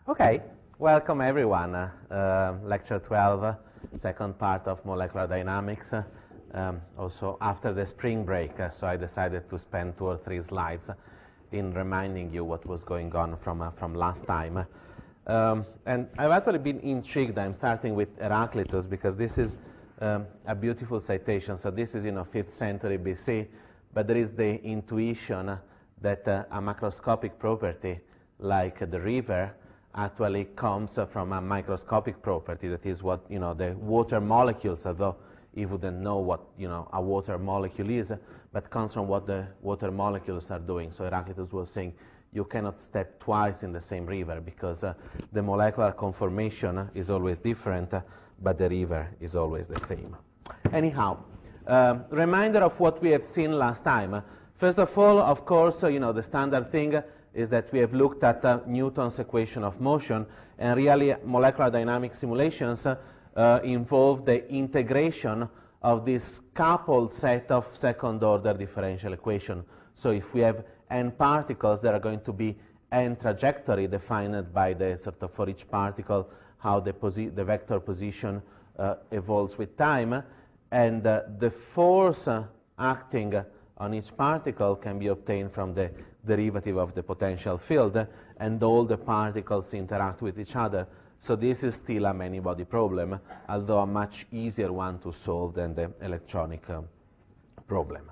Okay, welcome everyone. Lecture 12, second part of molecular dynamics. Also after the spring break, so I decided to spend 2 or 3 slides in reminding you what was going on from last time. And I've actually been intrigued. I'm starting with Heraclitus because this is a beautiful citation. So this is 5th century BC, but there is the intuition that a macroscopic property like the river actually comes from a microscopic property, that is what the water molecules, although you wouldn't know what a water molecule is, but comes from what the water molecules are doing. So Heraclitus was saying you cannot step twice in the same river because the molecular conformation is always different, but the river is always the same. Anyhow, reminder of what we have seen last time. First of all, of course, the standard thing is that we have looked at Newton's equation of motion, and really molecular dynamic simulations involve the integration of this coupled set of second-order differential equation. So if we have n particles, there are going to be n trajectory defined by the sort of, for each particle, how the vector position evolves with time, and the force acting on each particle can be obtained from the derivative of the potential field, and all the particles interact with each other. So this is still a many-body problem, although a much easier one to solve than the electronic problem.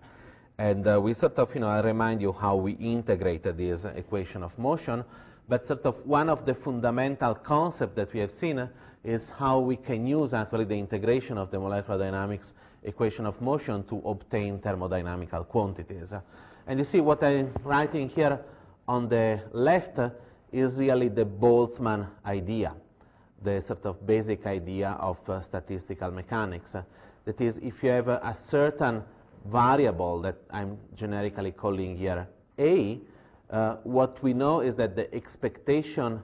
And we sort of, I remind you how we integrated this equation of motion, but sort of one of the fundamental concepts that we have seen is how we can use actually the integration of the molecular dynamics equation of motion to obtain thermodynamical quantities. And you see what I'm writing here on the left is really the Boltzmann idea, the sort of basic idea of statistical mechanics. That is, if you have a certain variable that I'm generically calling here A, what we know is that the expectation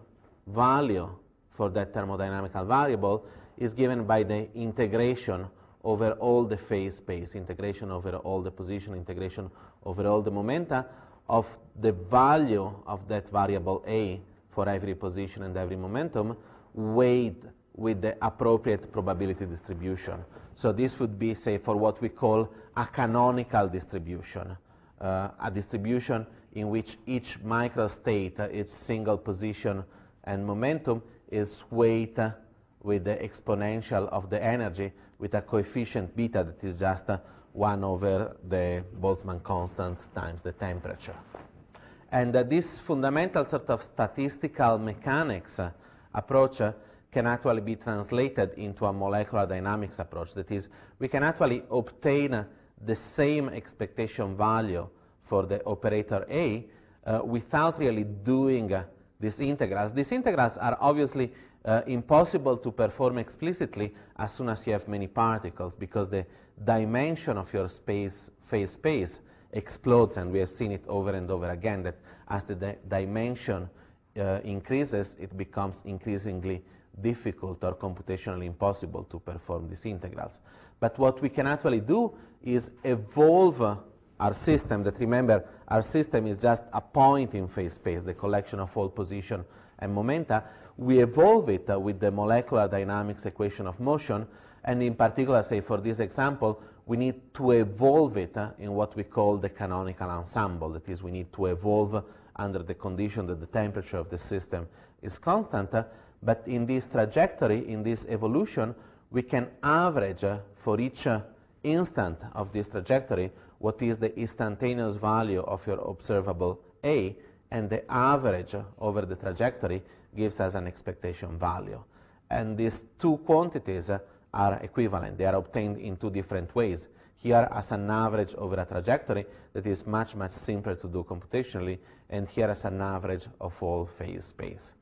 value for that thermodynamical variable is given by the integration over all the phase space, integration over all the position, integration over all the momenta of the value of that variable A for every position and every momentum, weighed with the appropriate probability distribution. So this would be, say, for what we call a canonical distribution, a distribution in which each microstate, its single position and momentum, is weighed with the exponential of the energy with a coefficient beta that is just 1 over the Boltzmann constants times the temperature. And this fundamental sort of statistical mechanics approach can actually be translated into a molecular dynamics approach. That is, we can actually obtain the same expectation value for the operator A without really doing these integrals. These integrals are obviously impossible to perform explicitly as soon as you have many particles, because the dimension of your phase space explodes, and we have seen it over and over again, that as the dimension increases, it becomes increasingly difficult or computationally impossible to perform these integrals. But what we can actually do is evolve our system. That, remember, our system is just a point in phase space, the collection of all position and momenta. We evolve it with the molecular dynamics equation of motion, and in particular, say, for this example, we need to evolve it in what we call the canonical ensemble. That is, we need to evolve under the condition that the temperature of the system is constant, but in this trajectory, in this evolution, we can average for each instant of this trajectory what is the instantaneous value of your observable A, and the average over the trajectory gives us an expectation value. And these two quantities are equivalent. They are obtained in 2 different ways. Here as an average over a trajectory that is much, much simpler to do computationally, and here as an average of all phase space.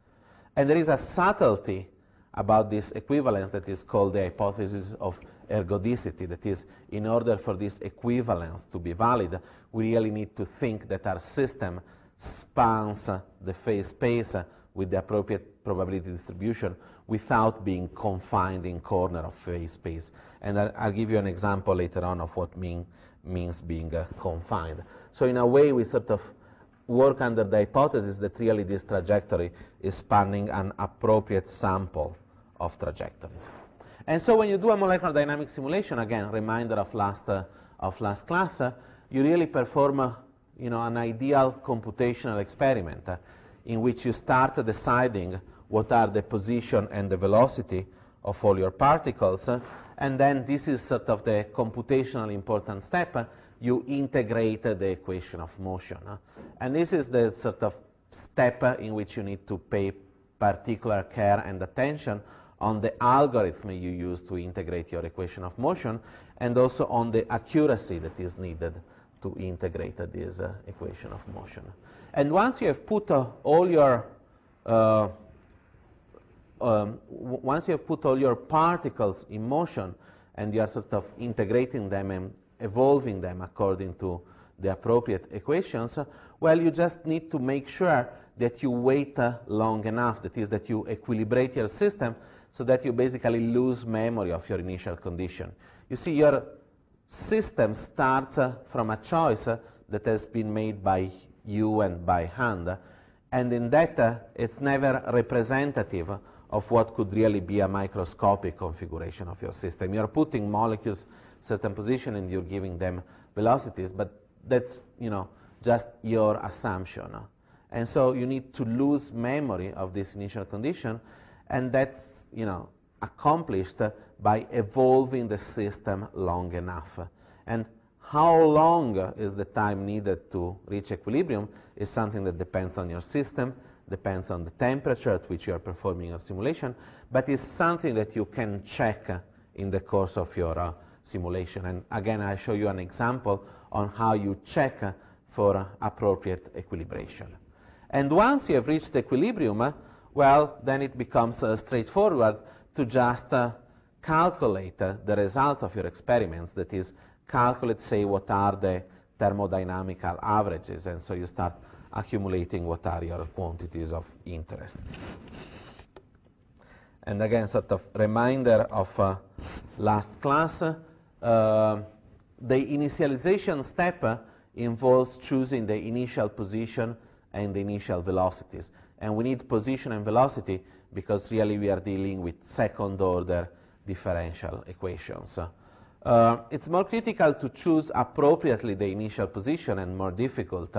And there is a subtlety about this equivalence that is called the hypothesis of ergodicity. That is, in order for this equivalence to be valid, we really need to think that our system spans the phase space with the appropriate probability distribution without being confined in corner of phase space. And I'll give you an example later on of what means being confined. So in a way, we sort of work under the hypothesis that really this trajectory is spanning an appropriate sample of trajectories. And so when you do a molecular dynamics simulation, again, reminder of last class, you really perform an ideal computational experiment in which you start deciding what are the position and the velocity of all your particles, and then this is sort of the computationally important step. You integrate the equation of motion. And this is the sort of step in which you need to pay particular care and attention on the algorithm you use to integrate your equation of motion, and also on the accuracy that is needed to integrate this equation of motion. And once you have put all your particles in motion, and you are sort of integrating them and evolving them according to the appropriate equations, well, you just need to make sure that you wait long enough, that is, that you equilibrate your system so that you basically lose memory of your initial condition. You see, your system starts from a choice that has been made by you and by hand, and in that it's never representative of what could really be a microscopic configuration of your system. You're putting molecules certain position and you're giving them velocities, but that's just your assumption. And so you need to lose memory of this initial condition, and that's accomplished by evolving the system long enough. And how long is the time needed to reach equilibrium is something that depends on your system, depends on the temperature at which you are performing your simulation, but it's something that you can check in the course of your simulation. And again, I'll show you an example on how you check for appropriate equilibration. And once you have reached equilibrium, well, then it becomes straightforward to just calculate the results of your experiments. That is, calculate, say, what are the thermodynamical averages, and so you start accumulating what are your quantities of interest. And again, sort of reminder of last class, the initialization step involves choosing the initial position and the initial velocities. And we need position and velocity because really we are dealing with second-order differential equations. It's more critical to choose appropriately the initial position and more difficult.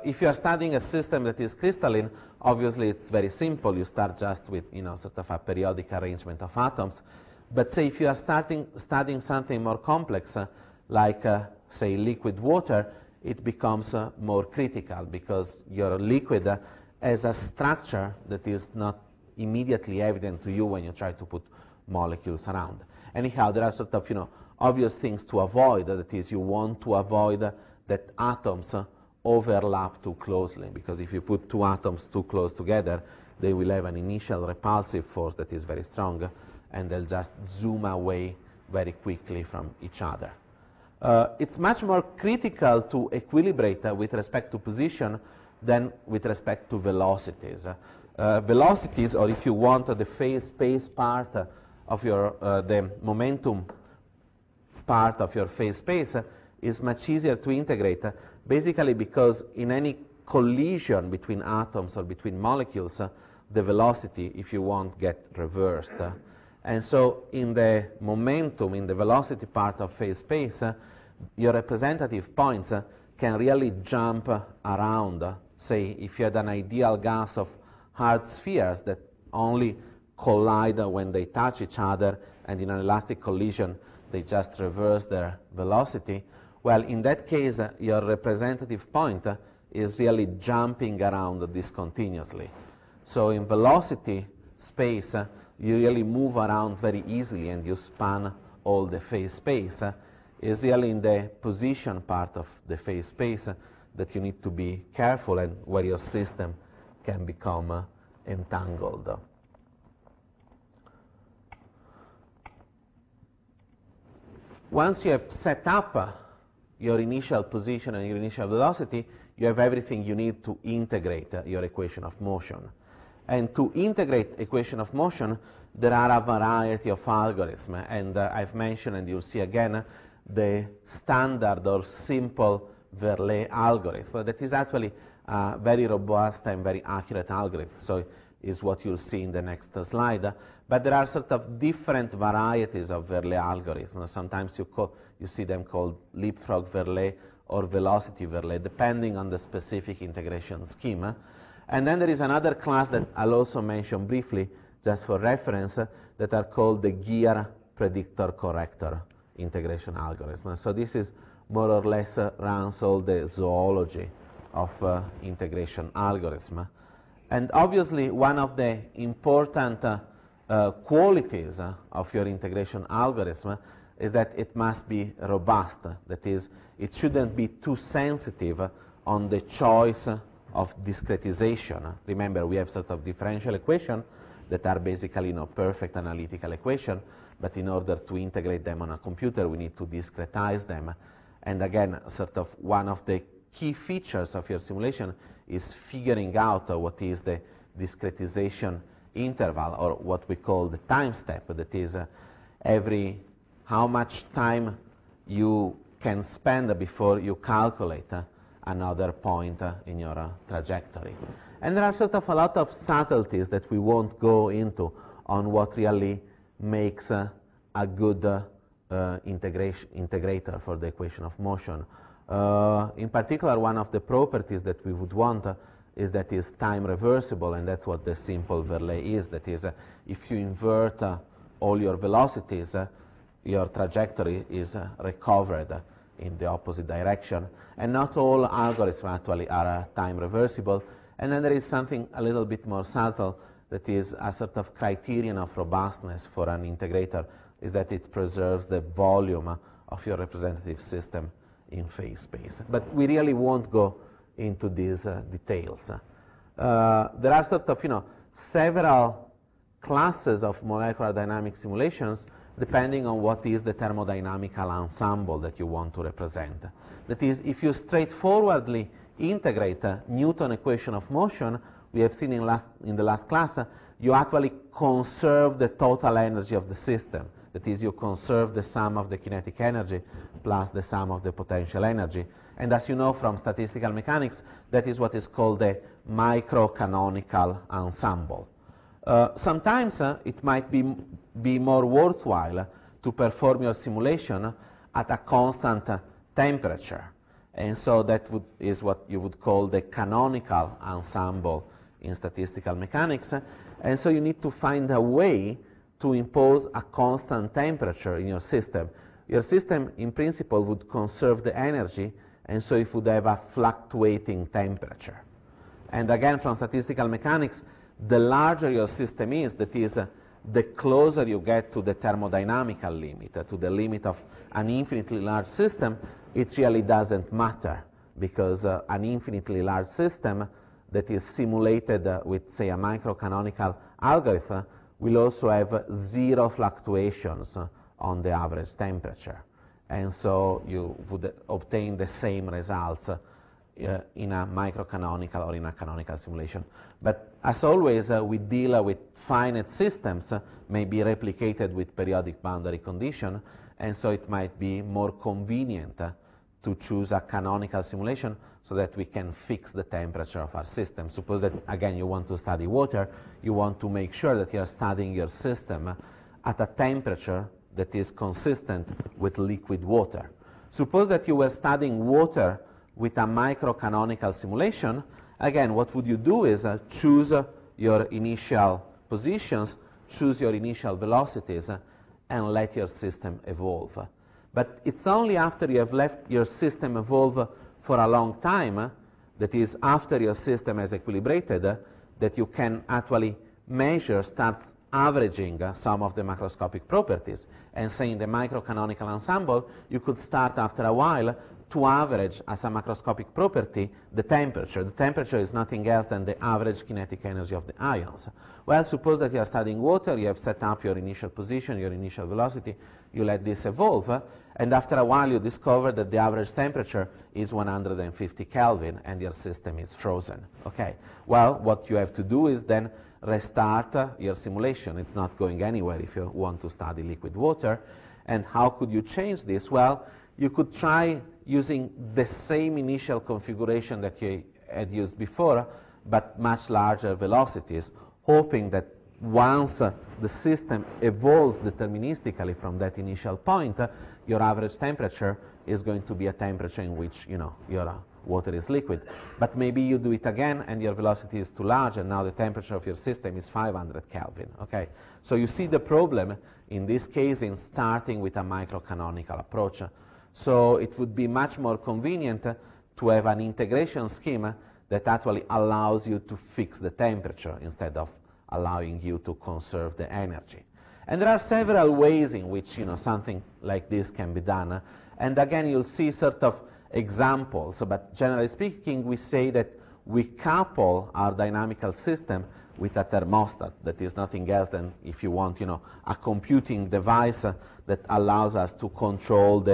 If you are studying a system that is crystalline, obviously it's very simple. You start just with sort of a periodic arrangement of atoms. But say if you are studying something more complex, like say liquid water, it becomes more critical because your liquid has a structure that is not immediately evident to you when you try to put molecules around. Anyhow, there are sort of obvious things to avoid. That is, you want to avoid that atoms overlap too closely, because if you put two atoms too close together, they will have an initial repulsive force that is very strong, and they'll just zoom away very quickly from each other. It's much more critical to equilibrate with respect to position than with respect to velocities. Velocities, or if you want, the phase space part of your, the momentum part of your phase space is much easier to integrate, basically because in any collision between atoms or between molecules, the velocity, if you want, get reversed. And so in the momentum, in the velocity part of phase space, your representative points can really jump around. Say, if you had an ideal gas of hard spheres that only collide when they touch each other, and in an elastic collision, they just reverse their velocity, well, in that case, your representative point is really jumping around discontinuously. So in velocity space, you really move around very easily and you span all the phase space. It's really in the position part of the phase space that you need to be careful and where your system can become entangled. Once you have set up your initial position and your initial velocity, you have everything you need to integrate your equation of motion. And to integrate equation of motion, there are a variety of algorithms. And I've mentioned, and you'll see again, the standard or simple Verlet algorithm. That is actually a very robust and very accurate algorithm. So is what you'll see in the next slide. But there are sort of different varieties of Verlet algorithms. Sometimes you see them called leapfrog Verlet or velocity Verlet, depending on the specific integration scheme. And then there is another class that I'll also mention briefly, just for reference, that are called the gear predictor corrector integration algorithm. So this is more or less runs all the zoology of integration algorithm. And obviously, one of the important qualities of your integration algorithm is that it must be robust. That is, it shouldn't be too sensitive on the choice of discretization. Remember, we have sort of differential equations that are basically perfect analytical equation, but in order to integrate them on a computer, we need to discretize them. And again, sort of one of the key features of your simulation is figuring out what is the discretization interval, or what we call the time step. That is, how much time you can spend before you calculate another point in your trajectory. And there are sort of a lot of subtleties that we won't go into on what really makes a good integrator for the equation of motion. In particular, one of the properties that we would want is that is time reversible, and that's what the simple Verlet is. That is, if you invert all your velocities, your trajectory is recovered in the opposite direction. And not all algorithms actually are time reversible. And then there is something a little bit more subtle that is a sort of criterion of robustness for an integrator, is that it preserves the volume of your representative system in phase space. But we really won't go into these details. There are sort of, several classes of molecular dynamic simulations depending on what is the thermodynamical ensemble that you want to represent. That is, if you straightforwardly integrate Newton equation of motion, we have seen in the last class, you actually conserve the total energy of the system. That is, you conserve the sum of the kinetic energy plus the sum of the potential energy. And as you know from statistical mechanics, that is what is called the microcanonical ensemble. Sometimes it might be more worthwhile to perform your simulation at a constant temperature. And so that is what you would call the canonical ensemble in statistical mechanics. And so you need to find a way to impose a constant temperature in your system. Your system, in principle, would conserve the energy, and so it would have a fluctuating temperature. And again, from statistical mechanics, the larger your system is, that is, the closer you get to the thermodynamical limit, to the limit of an infinitely large system, it really doesn't matter, because an infinitely large system that is simulated with, say, a microcanonical algorithm will also have zero fluctuations on the average temperature. And so you would obtain the same results in a microcanonical or in a canonical simulation. But as always, we deal with finite systems, may be replicated with periodic boundary condition, and so it might be more convenient to choose a canonical simulation so that we can fix the temperature of our system. Suppose that, again, you want to study water, you want to make sure that you are studying your system at a temperature that is consistent with liquid water. Suppose that you were studying water with a microcanonical simulation. Again, what would you do is choose your initial positions, choose your initial velocities, and let your system evolve. But it's only after you have let your system evolve for a long time, that is, after your system has equilibrated, that you can actually measure, start averaging some of the macroscopic properties. And say in the microcanonical ensemble, you could start after a while to average as a macroscopic property the temperature. The temperature is nothing else than the average kinetic energy of the ions. Well, suppose that you are studying water, you have set up your initial position, your initial velocity, you let this evolve, and after a while you discover that the average temperature is 150 Kelvin and your system is frozen. Okay, well, what you have to do is then restart your simulation. It's not going anywhere if you want to study liquid water. And how could you change this? Well, you could try using the same initial configuration that you had used before, but much larger velocities, hoping that once the system evolves deterministically from that initial point, your average temperature is going to be a temperature in which your water is liquid. But maybe you do it again and your velocity is too large, and now the temperature of your system is 500 Kelvin. Okay? So you see the problem in this case in starting with a microcanonical approach. So it would be much more convenient to have an integration scheme that actually allows you to fix the temperature instead of allowing you to conserve the energy. And there are several ways in which something like this can be done. And again, you'll see sort of examples, but generally speaking, we say that we couple our dynamical system with a thermostat that is nothing else than, if you want, a computing device that allows us to control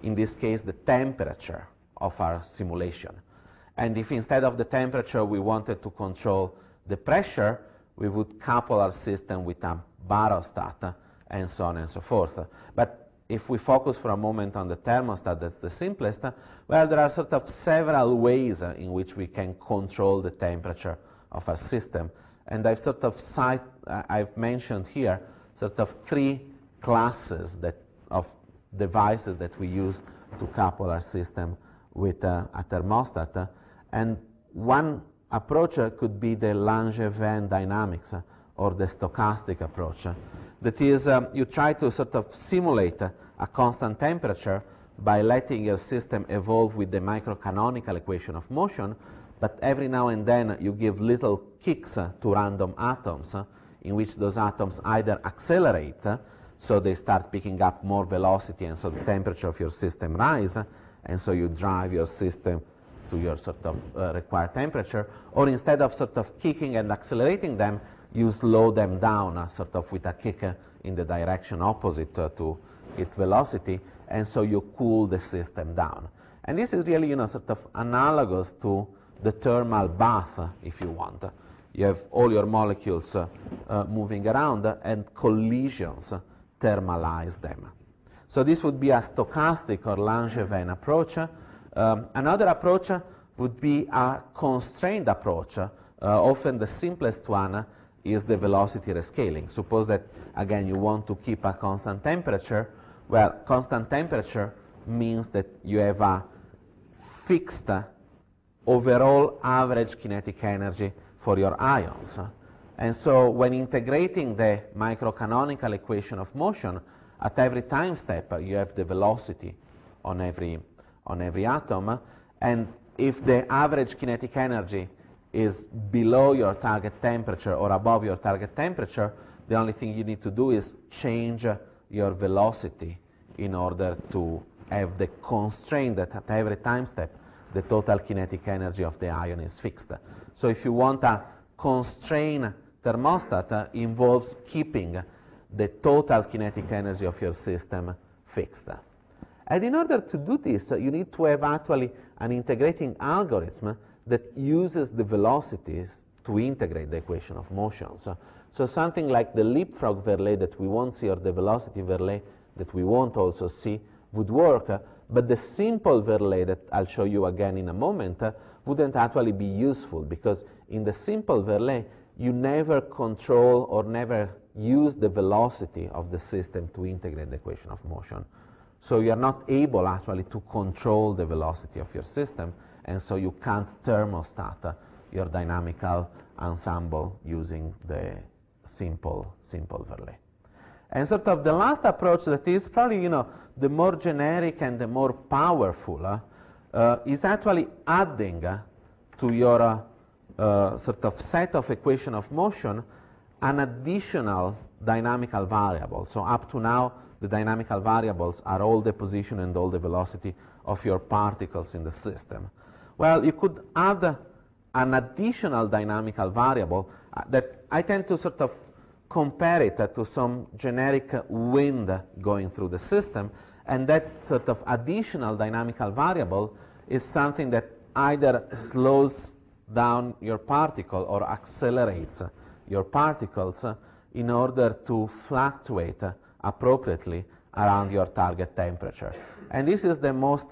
in this case, the temperature of our simulation. And if instead of the temperature we wanted to control the pressure, we would couple our system with a barostat and so on and so forth. But if we focus for a moment on the thermostat, that's the simplest, well, there are sort of several ways in which we can control the temperature of our system. And I've mentioned here sort of three classes of devices that we use to couple our system with a thermostat. And one approach could be the Langevin dynamics or the stochastic approach. That is, you try to sort of simulate a constant temperature by letting your system evolve with the microcanonical equation of motion, but every now and then you give little kicks to random atoms in which those atoms either accelerate, so they start picking up more velocity, and so the temperature of your system rises, and so you drive your system to your sort of required temperature, or instead of sort of kicking and accelerating them, you slow them down sort of with a kick in the direction opposite to its velocity, and so you cool the system down. And this is really, sort of analogous to the thermal bath, if you want. You have all your molecules moving around, and collisions thermalize them. So this would be a stochastic or Langevin approach. Another approach would be a constrained approach. Often the simplest one is the velocity rescaling. Suppose that, again, you want to keep a constant temperature. Well, constant temperature means that you have a fixed overall average kinetic energy for your ions. And so when integrating the microcanonical equation of motion, at every time step you have the velocity on every atom, and if the average kinetic energy is below your target temperature or above your target temperature, the only thing you need to do is change your velocity in order to have the constraint that at every time step the total kinetic energy of the ion is fixed. So if you want a constrained thermostat, involves keeping the total kinetic energy of your system fixed. And in order to do this, you need to have actually an integrating algorithm that uses the velocities to integrate the equation of motion. So something like the leapfrog Verlet that we won't see, or the velocity Verlet that we won't also see, would work, but the simple Verlet that I'll show you again in a moment wouldn't actually be useful, because in the simple Verlet you never control or never use the velocity of the system to integrate the equation of motion. So you are not able actually to control the velocity of your system, and so you can't thermostat your dynamical ensemble using the simple Verlet. And sort of the last approach that is probably the more generic and the more powerful is actually adding to your sort of set of equation of motion an additional dynamical variable. So up to now, the dynamical variables are all the position and all the velocity of your particles in the system. Well, you could add an additional dynamical variable that I tend to sort of compare it to some generic wind going through the system, and that sort of additional dynamical variable is something that either slows down your particle or accelerates your particles in order to fluctuate appropriately around your target temperature. And this is the most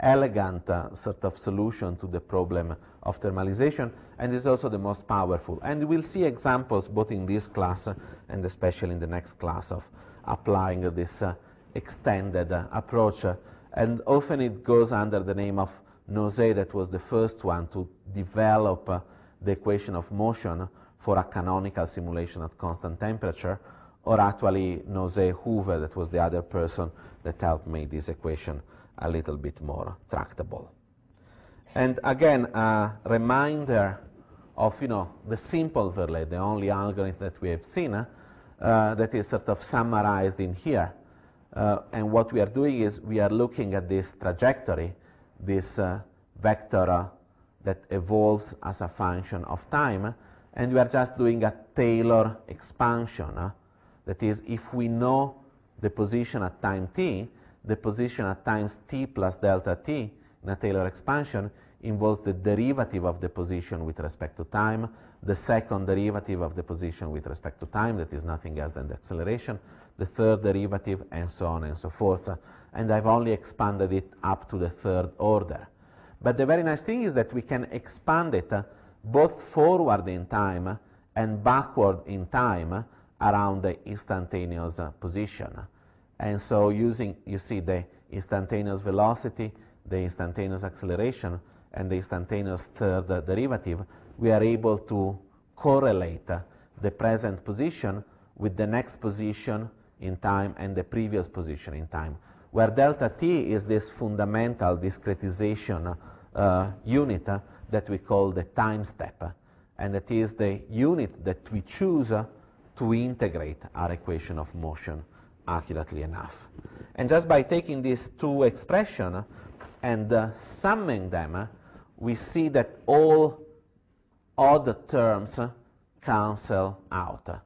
elegant sort of solution to the problem of thermalization, and is also the most powerful. And we'll see examples both in this class and especially in the next class of applying this extended approach. And often it goes under the name of Nosé, that was the first one to develop the equation of motion for a canonical simulation at constant temperature, or actually Nosé-Hoover, that was the other person that helped make this equation a little bit more tractable. And again, a reminder of the simple Verlet, the only algorithm that we have seen, that is sort of summarized in here. And what we are doing is we are looking at this trajectory, this vector that evolves as a function of time, and we are just doing a Taylor expansion. That is, if we know the position at time t, the position at times t plus delta t in a Taylor expansion involves the derivative of the position with respect to time, the second derivative of the position with respect to time, that is nothing else than the acceleration, the third derivative, and so on and so forth. And I've only expanded it up to the third order. But the very nice thing is that we can expand it both forward in time and backward in time around the instantaneous position. And so using, you see, the instantaneous velocity, the instantaneous acceleration, and the instantaneous third derivative, we are able to correlate the present position with the next position in time and the previous position in time, where delta t is this fundamental discretization unit that we call the time step, and it is the unit that we choose to integrate our equation of motion accurately enough. And just by taking these two expressions and summing them, we see that all odd terms cancel out.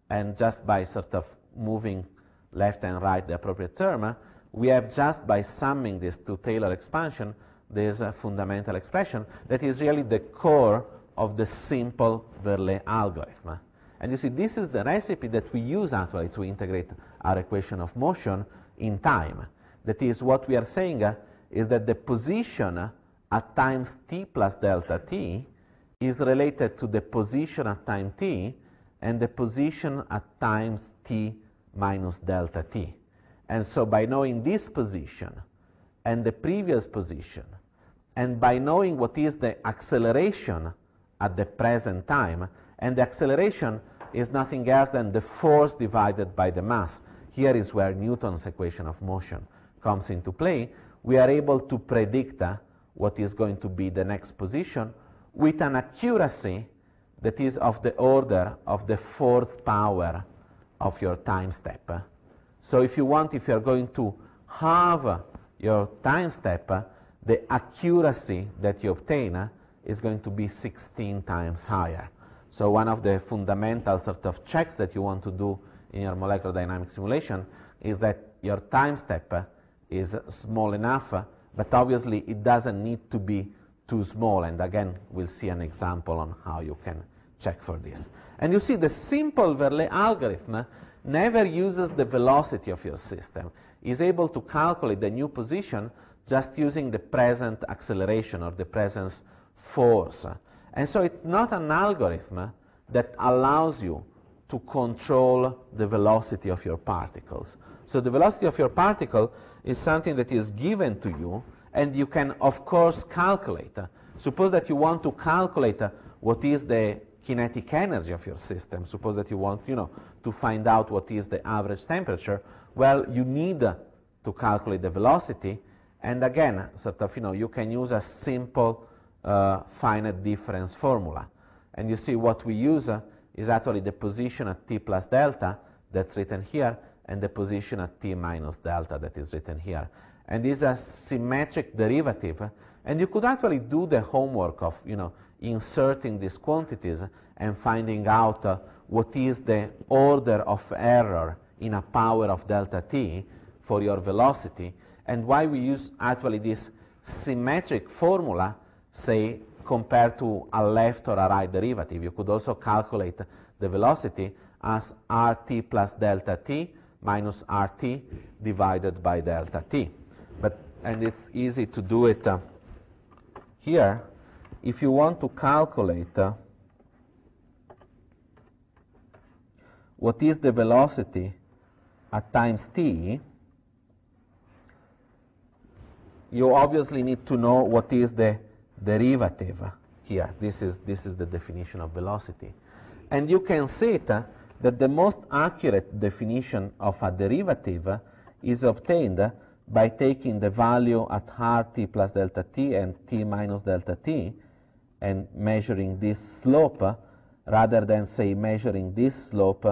And just by sort of moving left and right the appropriate term, we have, just by summing these two Taylor expansion, this fundamental expression that is really the core of the simple Verlet algorithm. And you see, this is the recipe that we use actually to integrate our equation of motion in time. That is, what we are saying is that the position at times t plus delta t is related to the position at time t and the position at times t minus delta t. And so by knowing this position and the previous position, and by knowing what is the acceleration at the present time, and the acceleration is nothing else than the force divided by the mass. Here is where Newton's equation of motion comes into play. We are able to predict what is going to be the next position with an accuracy that is of the order of the fourth power of your time step. So if you want, if you are going to halve your time step, the accuracy that you obtain is going to be 16 times higher. So one of the fundamental sort of checks that you want to do in your molecular dynamics simulation is that your time step is small enough, but obviously it doesn't need to be too small. And again, we'll see an example on how you can check for this. And you see, the simple Verlet algorithm never uses the velocity of your system. It's able to calculate the new position just using the present acceleration or the present force. And so it's not an algorithm that allows you to control the velocity of your particles. So the velocity of your particle is something that is given to you, and you can, of course, calculate. Suppose that you want to calculate what is the kinetic energy of your system. Suppose that you want, to find out what is the average temperature. Well, you need to calculate the velocity, and again, sort of, you can use a simple finite difference formula. And you see what we use is actually the position at t plus delta that's written here, and the position at t minus delta that is written here. And this is a symmetric derivative, and you could actually do the homework of inserting these quantities and finding out what is the order of error in a power of delta t for your velocity, and why we use actually this symmetric formula, say, compared to a left or a right derivative. You could also calculate the velocity as rt plus delta t minus rt divided by delta t. But and it's easy to do it here. If you want to calculate what is the velocity at times t, you obviously need to know what is the derivative here. This is the definition of velocity. And you can see that the most accurate definition of a derivative is obtained by taking the value at r_t plus delta t and t minus delta t and measuring this slope rather than, say, measuring this slope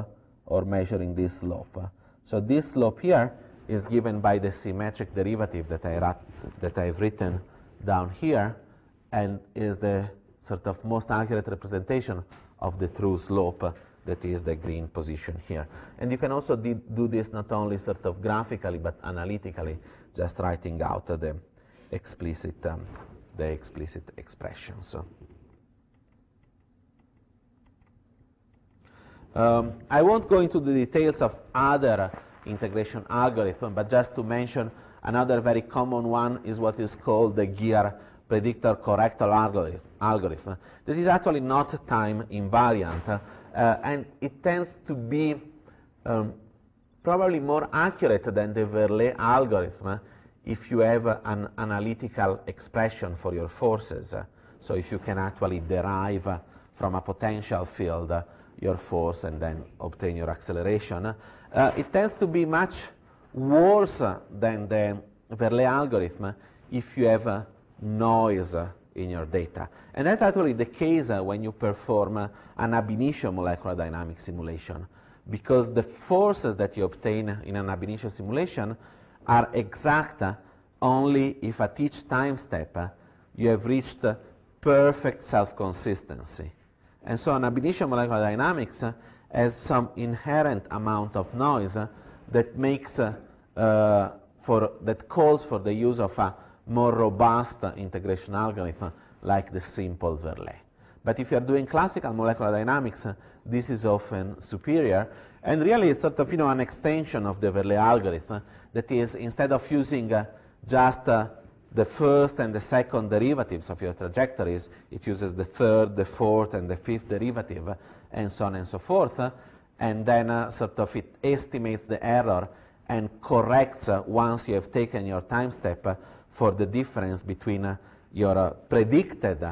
or measuring this slope. So this slope here is given by the symmetric derivative that I've written down here, and is the sort of most accurate representation of the true slope that is the green position here. And you can also do this not only sort of graphically but analytically, just writing out the explicit expressions. I won't go into the details of other integration algorithm, but just to mention another very common one is what is called the gear predictor corrector algorithm. That is actually not time invariant, and it tends to be probably more accurate than the Verlet algorithm if you have an analytical expression for your forces. So if you can actually derive from a potential field your force and then obtain your acceleration. It tends to be much worse than the Verlet algorithm if you have noise in your data. And that's actually the case when you perform an ab initio molecular dynamics simulation, because the forces that you obtain in an ab initio simulation are exact only if at each time step you have reached perfect self-consistency. And so an ab initio molecular dynamics has some inherent amount of noise that makes that calls for the use of a more robust integration algorithm like the simple Verlet. But if you are doing classical molecular dynamics, this is often superior, and really it's sort of an extension of the Verlet algorithm. That is, instead of using just the first and the second derivatives of your trajectories, it uses the third, the fourth, and the fifth derivative, and so on and so forth, and then sort of it estimates the error and corrects once you have taken your time step for the difference between your predicted,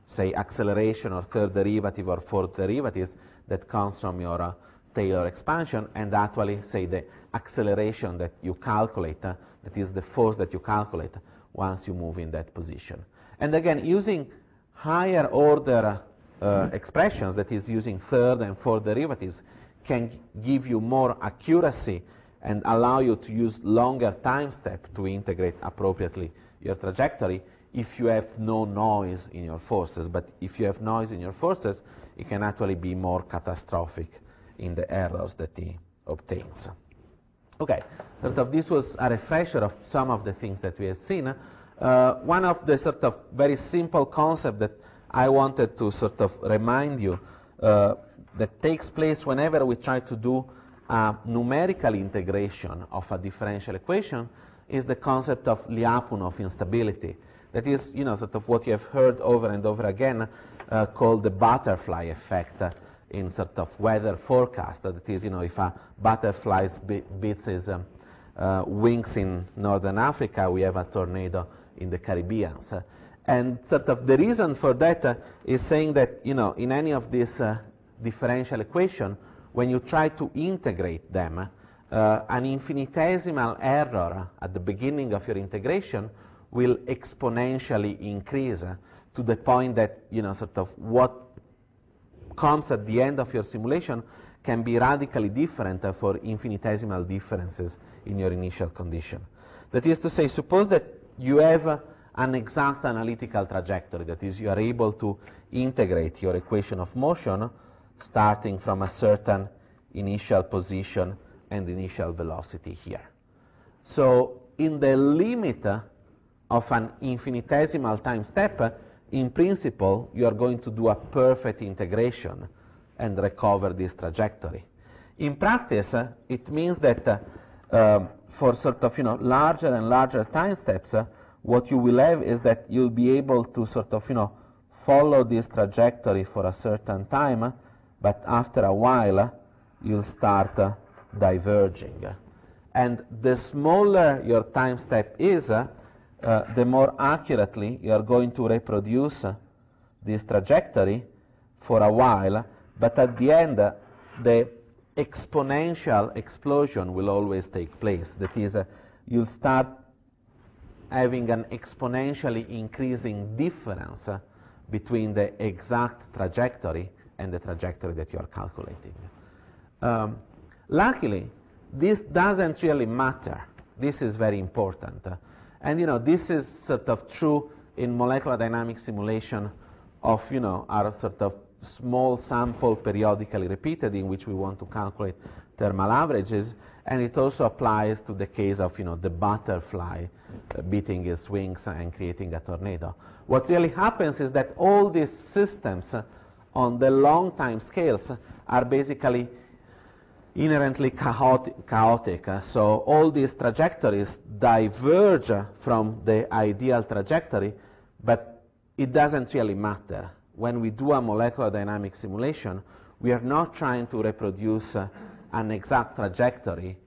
say, acceleration or third derivative or fourth derivatives that comes from your Taylor expansion, and actually, say, the acceleration that you calculate, that is the force that you calculate once you move in that position. And again, using higher order expressions, that is using third and fourth derivatives, can give you more accuracy and allow you to use longer time step to integrate appropriately your trajectory if you have no noise in your forces. But if you have noise in your forces, it can actually be more catastrophic in the errors that it obtains. Okay, sort of this was a refresher of some of the things that we have seen. One of the sort of very simple concept that I wanted to sort of remind you that takes place whenever we try to do a numerical integration of a differential equation is the concept of Lyapunov instability. That is, sort of what you have heard over and over again called the butterfly effect in sort of weather forecast. That is, if a butterfly beats his wings in northern Africa, we have a tornado in the Caribbean. And sort of the reason for that is saying that, in any of these differential equation, when you try to integrate them, an infinitesimal error at the beginning of your integration will exponentially increase to the point that, sort of what comes at the end of your simulation can be radically different for infinitesimal differences in your initial condition. That is to say, suppose that you have an exact analytical trajectory, that is, you are able to integrate your equation of motion starting from a certain initial position and initial velocity here. So in the limit of an infinitesimal time step, in principle, you are going to do a perfect integration and recover this trajectory. In practice, it means that for sort of, larger and larger time steps, what you will have is that you'll be able to sort of, follow this trajectory for a certain time, but after a while, you'll start diverging. And the smaller your time step is, the more accurately you are going to reproduce this trajectory for a while, but at the end, the exponential explosion will always take place. That is, you'll start having an exponentially increasing difference between the exact trajectory and the trajectory that you are calculating. Luckily, this doesn't really matter. This is very important. And this is sort of true in molecular dynamic simulation of our sort of small sample periodically repeated in which we want to calculate thermal averages, and it also applies to the case of the butterfly beating its wings and creating a tornado. What really happens is that all these systems on the long time scales are basically inherently chaotic. So all these trajectories diverge from the ideal trajectory, but it doesn't really matter. When we do a molecular dynamic simulation, we are not trying to reproduce an exact trajectory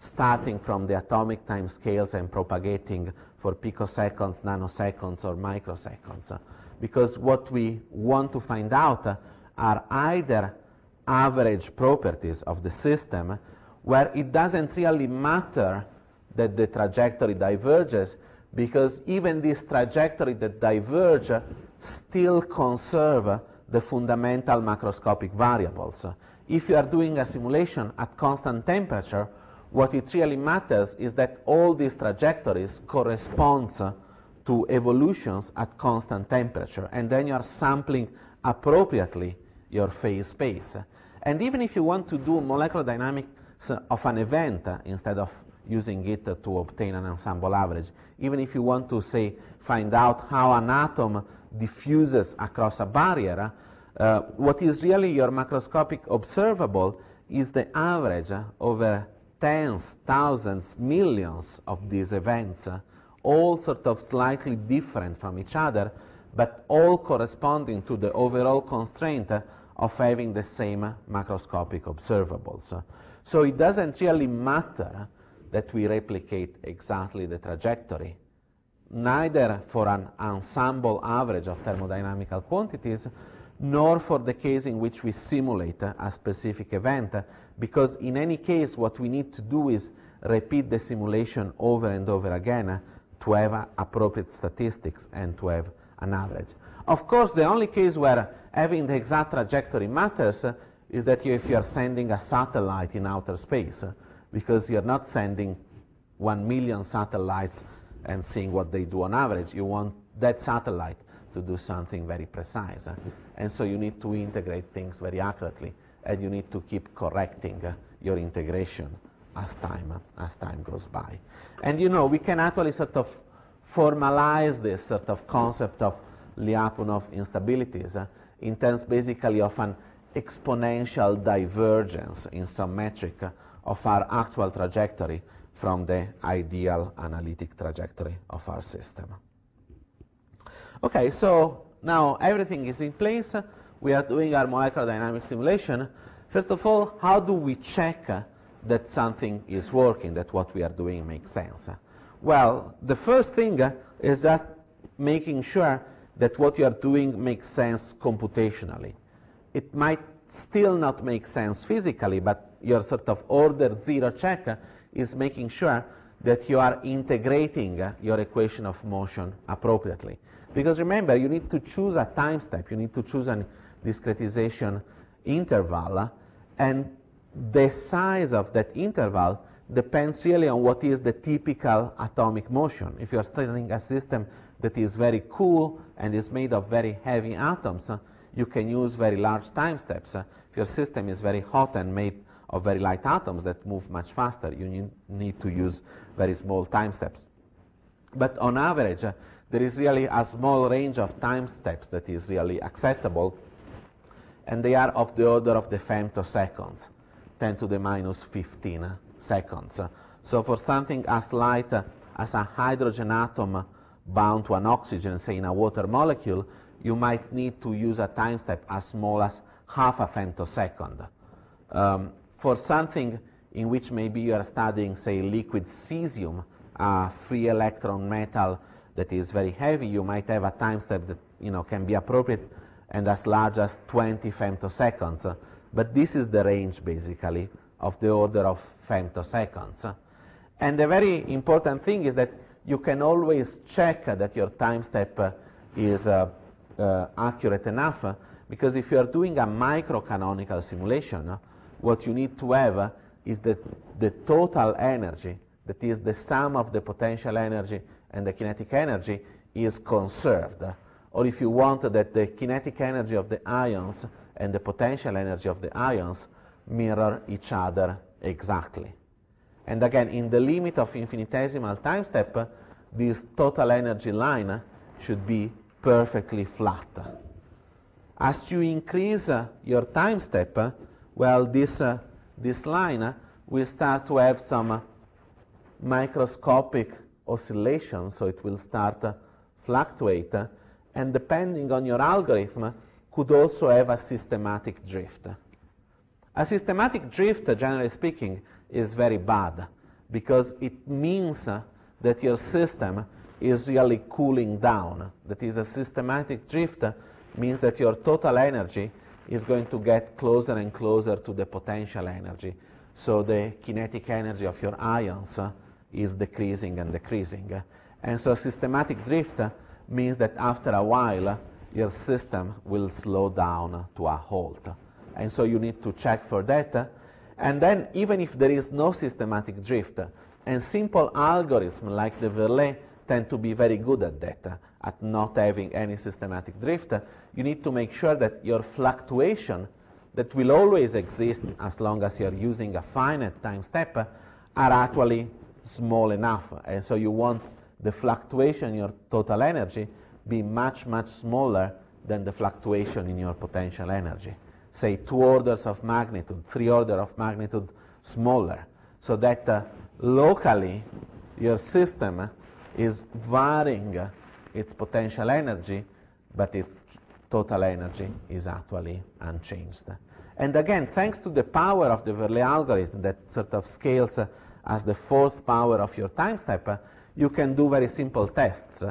starting from the atomic time scales and propagating for picoseconds, nanoseconds, or microseconds. Because what we want to find out are either average properties of the system where it doesn't really matter that the trajectory diverges, because even this trajectory that diverge still conserve the fundamental macroscopic variables. If you are doing a simulation at constant temperature, what it really matters is that all these trajectories correspond to evolutions at constant temperature, and then you are sampling appropriately your phase space. And even if you want to do molecular dynamics of an event instead of using it to obtain an ensemble average, even if you want to, say, find out how an atom diffuses across a barrier, what is really your macroscopic observable is the average over tens, thousands, millions of these events, all sort of slightly different from each other, but all corresponding to the overall constraint of having the same macroscopic observables. So it doesn't really matter that we replicate exactly the trajectory, neither for an ensemble average of thermodynamical quantities, nor for the case in which we simulate a specific event, because in any case what we need to do is repeat the simulation over and over again to have appropriate statistics and to have an average. Of course, the only case where having the exact trajectory matters is that if you are sending a satellite in outer space, because you're not sending 1 million satellites and seeing what they do on average. You want that satellite to do something very precise. And so you need to integrate things very accurately, and you need to keep correcting your integration as time goes by. And we can actually sort of formalize this sort of concept of Lyapunov instabilities in terms basically of an exponential divergence in some metric of our actual trajectory from the ideal analytic trajectory of our system. Okay, so now everything is in place. We are doing our molecular dynamics simulation. First of all, how do we check that something is working, that what we are doing makes sense? Well, the first thing is just making sure that what you are doing makes sense computationally. It might still not make sense physically, but your sort of order zero check is making sure that you are integrating your equation of motion appropriately. Because remember, you need to choose a time step, you need to choose a discretization interval, and the size of that interval depends really on what is the typical atomic motion. If you are studying a system that is very cool and is made of very heavy atoms, you can use very large time steps. If your system is very hot and made of very light atoms that move much faster, you need to use very small time steps. But on average, there is really a small range of time steps that is really acceptable, and they are of the order of the femtoseconds, 10 to the minus 15 seconds. So for something as light as a hydrogen atom bound to an oxygen, say in a water molecule, you might need to use a time step as small as half a femtosecond. For something in which maybe you are studying, say, liquid cesium, a free electron metal that is very heavy, you might have a time step that can be appropriate and as large as 20 femtoseconds. But this is the range, basically, of the order of femtoseconds. And the very important thing is that you can always check that your time step is accurate enough, because if you are doing a microcanonical simulation, what you need to have is that the total energy, that is the sum of the potential energy and the kinetic energy, is conserved. Or if you want that the kinetic energy of the ions and the potential energy of the ions mirror each other exactly. And again, in the limit of infinitesimal time step, this total energy line should be perfectly flat. As you increase your time step, well, this line will start to have some microscopic oscillations, so it will start to fluctuate, and depending on your algorithm, could also have a systematic drift. A systematic drift, generally speaking, is very bad, because it means that your system is really cooling down. That is, a systematic drift means that your total energy is going to get closer and closer to the potential energy. So the kinetic energy of your ions is decreasing and decreasing. And so systematic drift means that after a while, your system will slow down to a halt. And so you need to check for that. And then even if there is no systematic drift, and simple algorithms like the Verlet tend to be very good at that, at not having any systematic drift, you need to make sure that your fluctuation that will always exist as long as you're using a finite time step are actually small enough. And so you want the fluctuation in your total energy be much, much smaller than the fluctuation in your potential energy. Say 2 orders of magnitude, 3 orders of magnitude smaller, so that locally your system is varying its potential energy, but its total energy is actually unchanged. And again, thanks to the power of the Verlet algorithm that sort of scales as the 4th power of your time step, you can do very simple tests.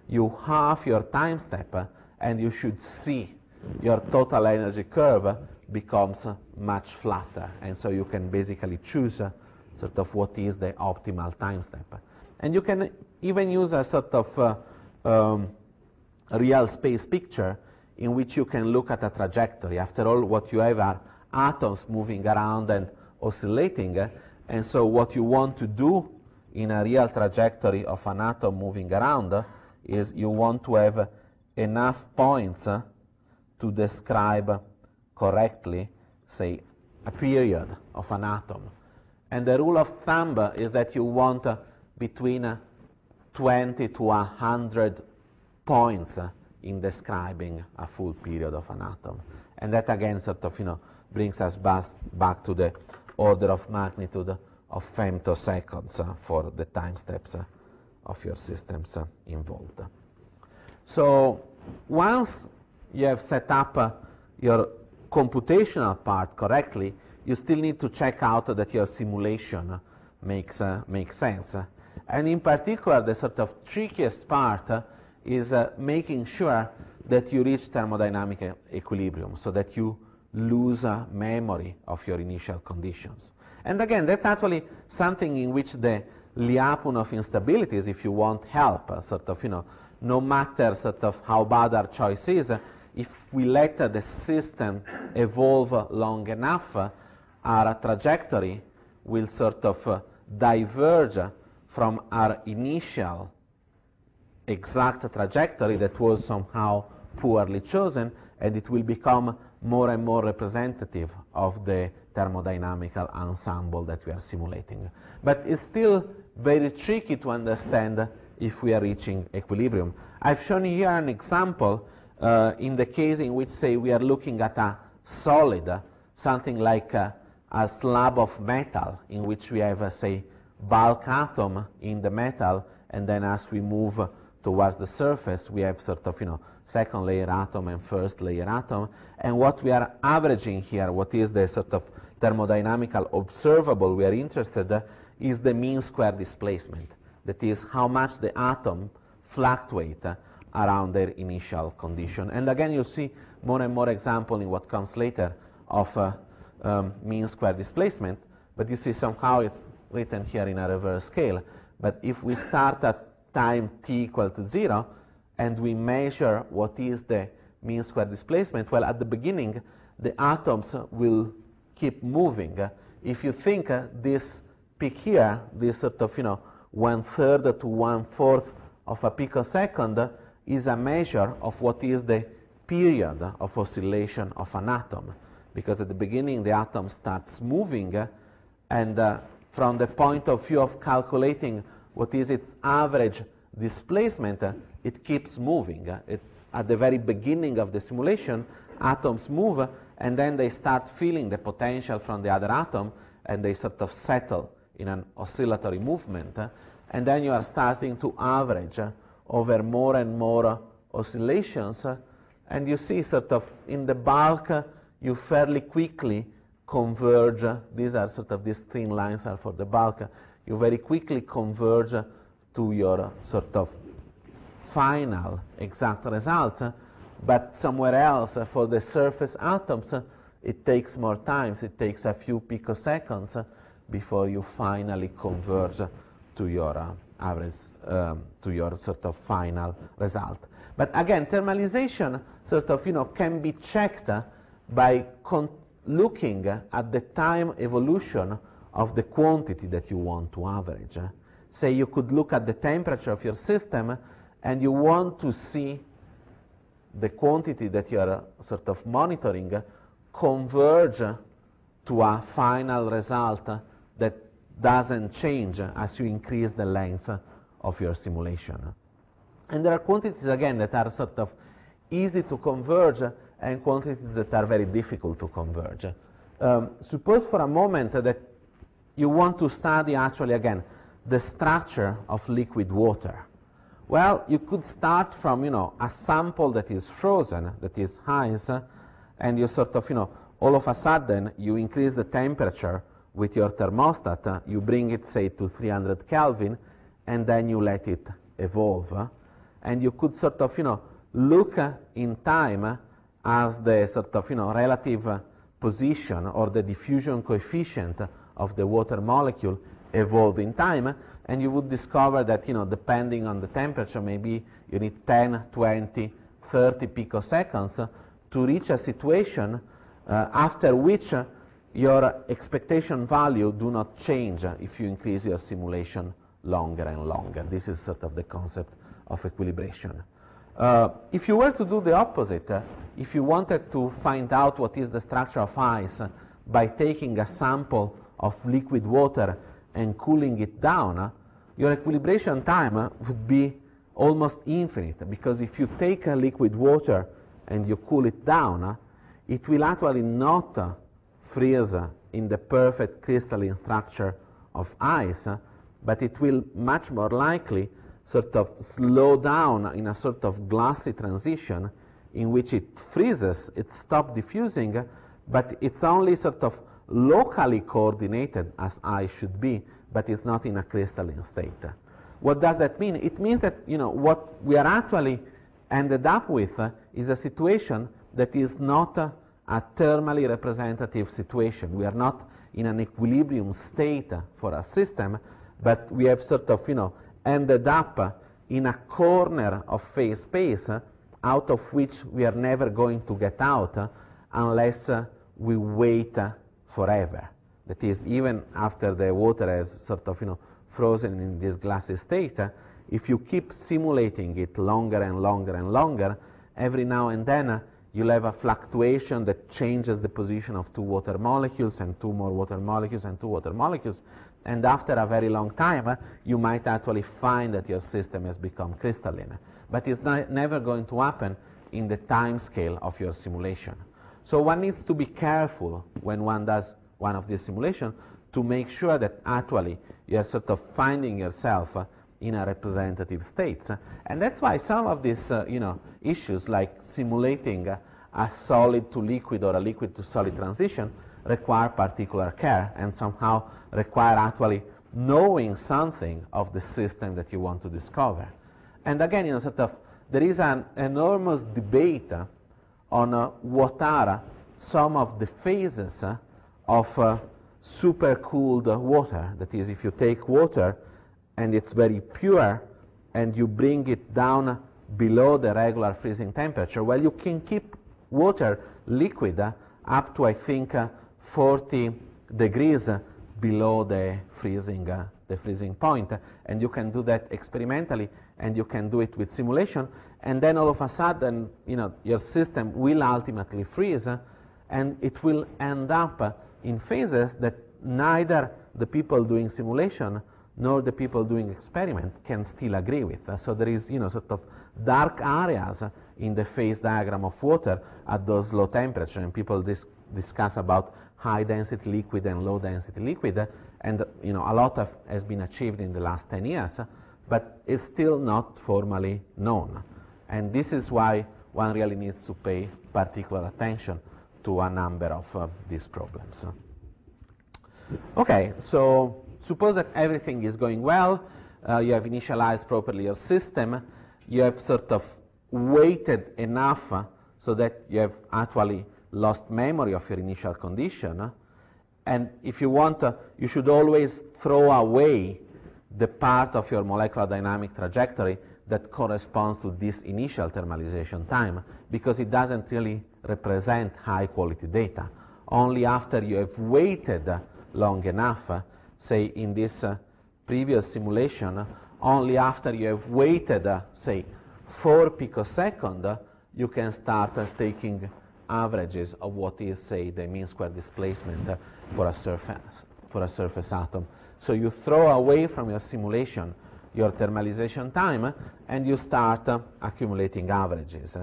You halve your time step, and you should see your total energy curve becomes much flatter. And so you can basically choose sort of what is the optimal time step. And you can even use a sort of real space picture in which you can look at a trajectory. After all, what you have are atoms moving around and oscillating. And so what you want to do in a real trajectory of an atom moving around is you want to have enough points to describe correctly, say, a period of an atom. And the rule of thumb is that you want between 20 to 100 points in describing a full period of an atom. And that again sort of brings us back to the order of magnitude of femtoseconds for the time steps of your systems involved. So once you have set up your computational part correctly, you still need to check out that your simulation makes sense. And in particular, the sort of trickiest part is making sure that you reach thermodynamic equilibrium, so that you lose memory of your initial conditions. And again, that's actually something in which the Lyapunov instabilities, if you want help, sort of, no matter sort of how bad our choice is, if we let the system evolve long enough, our trajectory will sort of diverge from our initial exact trajectory that was somehow poorly chosen, and it will become more and more representative of the thermodynamical ensemble that we are simulating. But it's still very tricky to understand if we are reaching equilibrium. I've shown you here an example in the case in which, say, we are looking at a solid, something like a slab of metal in which we have, say, bulk atom in the metal, and then as we move towards the surface, we have sort of, second layer atom and first layer atom. And what we are averaging here, what is the sort of thermodynamical observable we are interested in, is the mean square displacement. That is how much the atom fluctuate around their initial condition. And again, you'll see more and more example in what comes later of mean square displacement, but you see somehow it's written here in a reverse scale. But if we start at time t equal to 0, and we measure what is the mean square displacement, well, at the beginning, the atoms will keep moving. If you think this peak here, this sort of, 1/3 to 1/4 of a picosecond is a measure of what is the period of oscillation of an atom. Because at the beginning, the atom starts moving, and from the point of view of calculating what is its average displacement, it keeps moving. At the very beginning of the simulation, atoms move, and then they start feeling the potential from the other atom, and they sort of settle in an oscillatory movement. And then you are starting to average over more and more oscillations, and you see sort of in the bulk, you fairly quickly converge. These are sort of, these thin lines are for the bulk. You very quickly converge to your sort of final exact results, but somewhere else for the surface atoms, it takes more time. It takes a few picoseconds before you finally converge to your average, to your sort of final result. But again, thermalization sort of, can be checked by looking at the time evolution of the quantity that you want to average. Say you could look at the temperature of your system, and you want to see the quantity that you are sort of monitoring converge to a final result that doesn't change as you increase the length of your simulation. And there are quantities, again, that are sort of easy to converge, and quantities that are very difficult to converge. Suppose for a moment that you want to study, actually, again, the structure of liquid water. Well, you could start from, a sample that is frozen, that is ice, and you sort of, all of a sudden, you increase the temperature with your thermostat, you bring it, say, to 300 Kelvin, and then you let it evolve. And you could sort of, look in time as the sort of, relative position or the diffusion coefficient of the water molecule evolve in time, and you would discover that, depending on the temperature, maybe you need 10, 20, 30 picoseconds to reach a situation after which your expectation value do not change if you increase your simulation longer and longer. This is sort of the concept of equilibration. If you were to do the opposite, if you wanted to find out what is the structure of ice by taking a sample of liquid water and cooling it down, your equilibration time would be almost infinite, because if you take a liquid water and you cool it down, it will actually not freeze in the perfect crystalline structure of ice, but it will much more likely sort of slow down in a sort of glassy transition in which it freezes, it stops diffusing, but it's only sort of locally coordinated as ice should be, but it's not in a crystalline state. What does that mean? It means that, what we are actually ended up with is a situation that is not a thermally representative situation. We are not in an equilibrium state for a system, but we have sort of, ended up in a corner of phase space out of which we are never going to get out unless we wait forever. That is, even after the water has sort of, frozen in this glassy state, if you keep simulating it longer and longer and longer, every now and then you'll have a fluctuation that changes the position of two water molecules and two more water molecules and two water molecules. And after a very long time, you might actually find that your system has become crystalline. But it's never going to happen in the time scale of your simulation. So one needs to be careful when one does one of these simulations to make sure that actually you are sort of finding yourself in a representative state. And that's why some of these issues like simulating a solid to liquid or a liquid to solid transition require particular care and somehow require actually knowing something of the system that you want to discover. And again, there is an enormous debate on what are some of the phases of supercooled water. That is, if you take water and it's very pure and you bring it down below the regular freezing temperature, well, you can keep water liquid up to, I think, 40 degrees below the freezing point. And you can do that experimentally, and you can do it with simulation. And then all of a sudden, your system will ultimately freeze, and it will end up in phases that neither the people doing simulation nor the people doing experiment can still agree with. So there is, sort of dark areas in the phase diagram of water at those low temperatures, and people discuss about high density liquid and low density liquid, and a lot has been achieved in the last 10 years, but it's still not formally known. And this is why one really needs to pay particular attention to a number of these problems. Okay, so suppose that everything is going well, you have initialized properly your system, you have sort of waited enough so that you have actually lost memory of your initial condition, and if you want, you should always throw away the part of your molecular dynamic trajectory that corresponds to this initial thermalization time, because it doesn't really represent high quality data. Only after you have waited long enough, say in this previous simulation, only after you have waited, say, 4 picoseconds, you can start taking averages of what is, say, the mean square displacement for a surface atom. So you throw away from your simulation your thermalization time, and you start accumulating averages.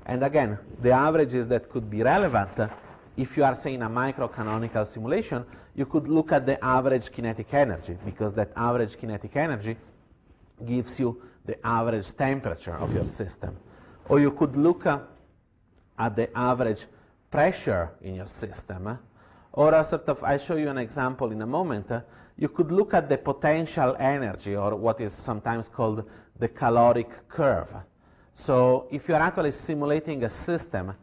And again, the averages that could be relevant, if you are saying a microcanonical simulation, you could look at the average kinetic energy, because that average kinetic energy gives you the average temperature of your system. Or you could look at the average pressure in your system. Or I'll show you an example in a moment. You could look at the potential energy, or what is sometimes called the caloric curve. So if you're actually simulating a system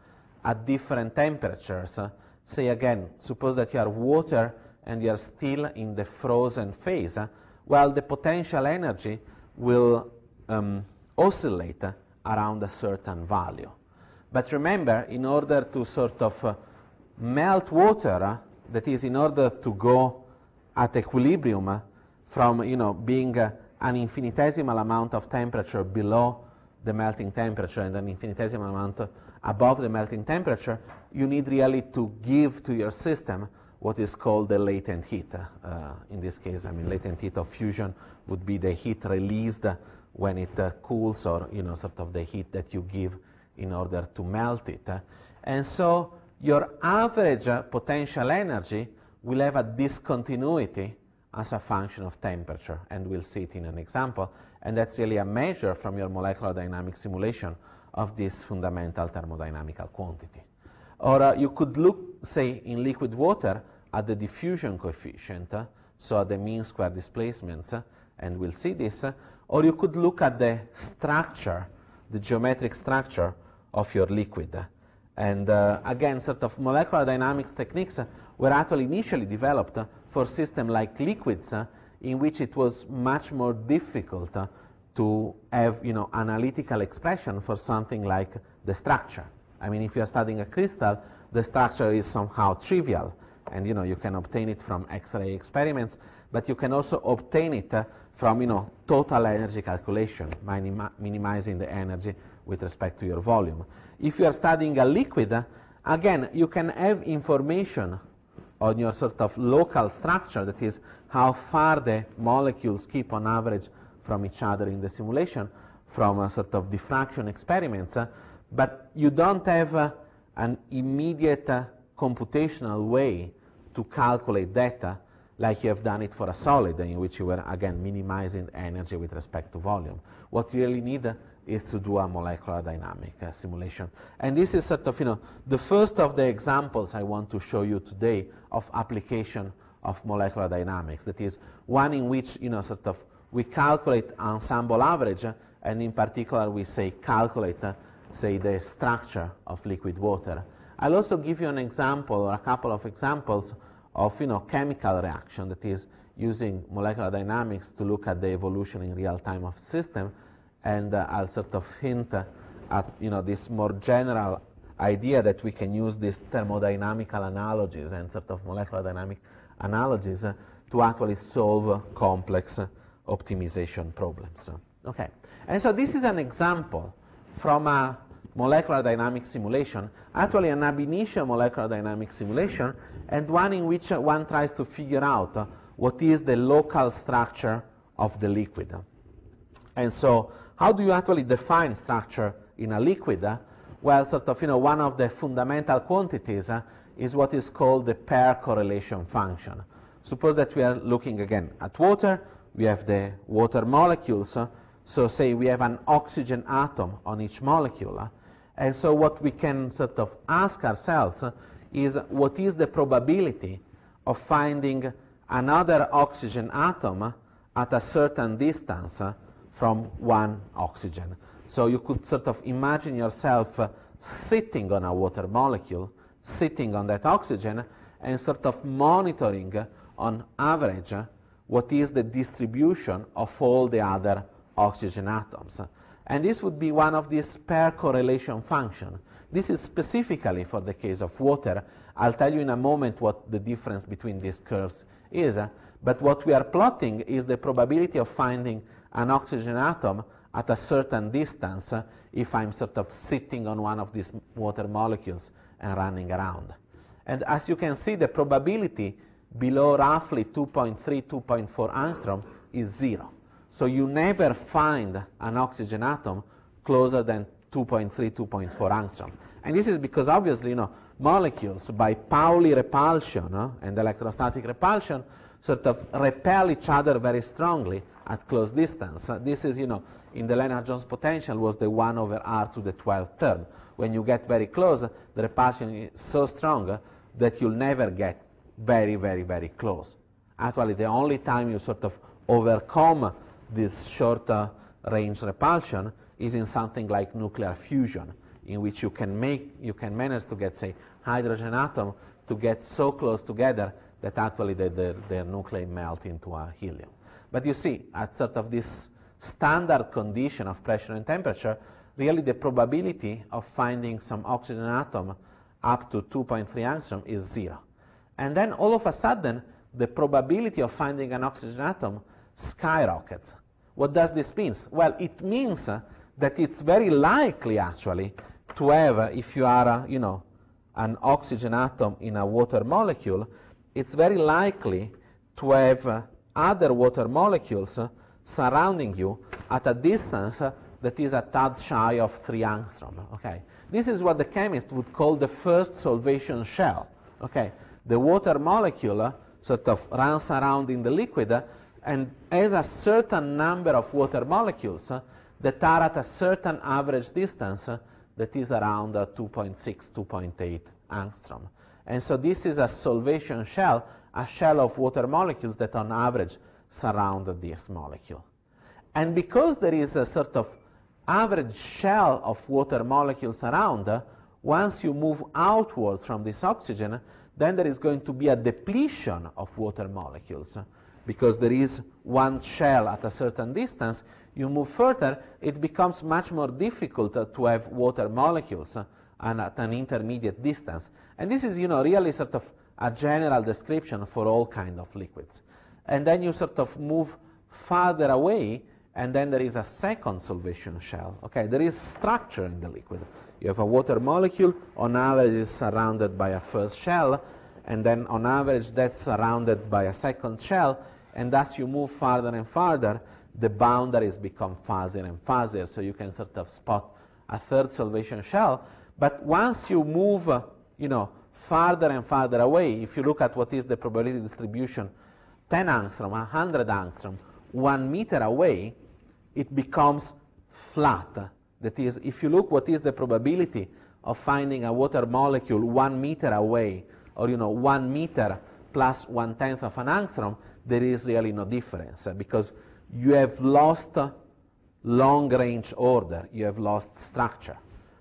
at different temperatures, say again, suppose that you are water and you are still in the frozen phase, well, the potential energy will oscillate around a certain value. But remember, in order to sort of melt water, that is, in order to go at equilibrium from being an infinitesimal amount of temperature below the melting temperature and an infinitesimal amount above the melting temperature, you need really to give to your system what is called the latent heat. In this case, latent heat of fusion would be the heat released when it cools, or sort of the heat that you give in order to melt it. And so your average potential energy will have a discontinuity as a function of temperature, and we'll see it in an example, and that's really a measure from your molecular dynamic simulation of this fundamental thermodynamical quantity. Or you could look, say, in liquid water at the diffusion coefficient, so at the mean square displacements, and we'll see this, or you could look at the structure, the geometric structure of your liquid. And again, sort of molecular dynamics techniques were actually initially developed for systems like liquids, in which it was much more difficult to have analytical expression for something like the structure. If you're studying a crystal, the structure is somehow trivial, and you can obtain it from X-ray experiments, but you can also obtain it from total energy calculation, minimizing the energy with respect to your volume. If you are studying a liquid, again, you can have information on your sort of local structure, that is, how far the molecules keep on average from each other in the simulation, from a sort of diffraction experiments, but you don't have an immediate computational way to calculate data like you have done it for a solid, in which you were, again, minimizing energy with respect to volume. What you really need is to do a molecular dynamic simulation. And this is sort of, the first of the examples I want to show you today of application of molecular dynamics. That is one in which, sort of we calculate ensemble average, and in particular we say calculate, say, the structure of liquid water. I'll also give you an example or a couple of examples of, chemical reaction, that is using molecular dynamics to look at the evolution in real time of system. And I'll sort of hint at, this more general idea that we can use these thermodynamical analogies and sort of molecular dynamic analogies to actually solve complex optimization problems. Okay, and so this is an example from a molecular dynamic simulation, actually an ab initio molecular dynamic simulation, and one in which one tries to figure out what is the local structure of the liquid. And so how do you actually define structure in a liquid? Well, sort of, one of the fundamental quantities is what is called the pair correlation function. Suppose that we are looking again at water. We have the water molecules. So say we have an oxygen atom on each molecule. And so what we can sort of ask ourselves is what is the probability of finding another oxygen atom at a certain distance from one oxygen. So you could sort of imagine yourself sitting on a water molecule, sitting on that oxygen, and sort of monitoring on average what is the distribution of all the other oxygen atoms. And this would be one of these pair correlation functions. This is specifically for the case of water. I'll tell you in a moment what the difference between these curves is, but what we are plotting is the probability of finding an oxygen atom at a certain distance if I'm sort of sitting on one of these water molecules and running around. And as you can see, the probability below roughly 2.3, 2.4 angstrom is 0. So you never find an oxygen atom closer than 2.3, 2.4 angstrom. And this is because obviously, molecules by Pauli repulsion and electrostatic repulsion sort of repel each other very strongly at close distance. This is, in the Lennard-Jones potential was the 1 over r to the 12th term. When you get very close, the repulsion is so strong that you'll never get very, very, very close. Actually, the only time you sort of overcome this short range repulsion is in something like nuclear fusion, in which you can manage to get, say, hydrogen atom to get so close together that actually their nuclei melt into a helium. But you see, at sort of this standard condition of pressure and temperature, really the probability of finding some oxygen atom up to 2.3 angstrom is 0. And then all of a sudden, the probability of finding an oxygen atom skyrockets. What does this mean? Well, it means that it's very likely actually to have, if you are, an oxygen atom in a water molecule, it's very likely to have other water molecules surrounding you at a distance that is a tad shy of 3 angstrom. Okay, this is what the chemist would call the first solvation shell. Okay, the water molecule sort of runs around in the liquid and has a certain number of water molecules that are at a certain average distance that is around 2.6, 2.8 angstrom. And so this is a solvation shell, a shell of water molecules that on average surround this molecule. And because there is a sort of average shell of water molecules around, once you move outwards from this oxygen, then there is going to be a depletion of water molecules. Because there is one shell at a certain distance, you move further, it becomes much more difficult to have water molecules and at an intermediate distance. And this is, really sort of a general description for all kinds of liquids. And then you sort of move farther away, and then there is a second solvation shell. Okay, there is structure in the liquid. You have a water molecule, on average is surrounded by a first shell, and then on average that's surrounded by a second shell, and as you move farther and farther, the boundaries become fuzzier and fuzzier, so you can sort of spot a third solvation shell. But once you move, farther and farther away, if you look at what is the probability distribution 10 angstrom, 100 angstrom, 1 meter away, it becomes flat. That is, if you look what is the probability of finding a water molecule 1 meter away, or 1 meter plus 1/10 of an angstrom, there is really no difference because you have lost long-range order, you have lost structure.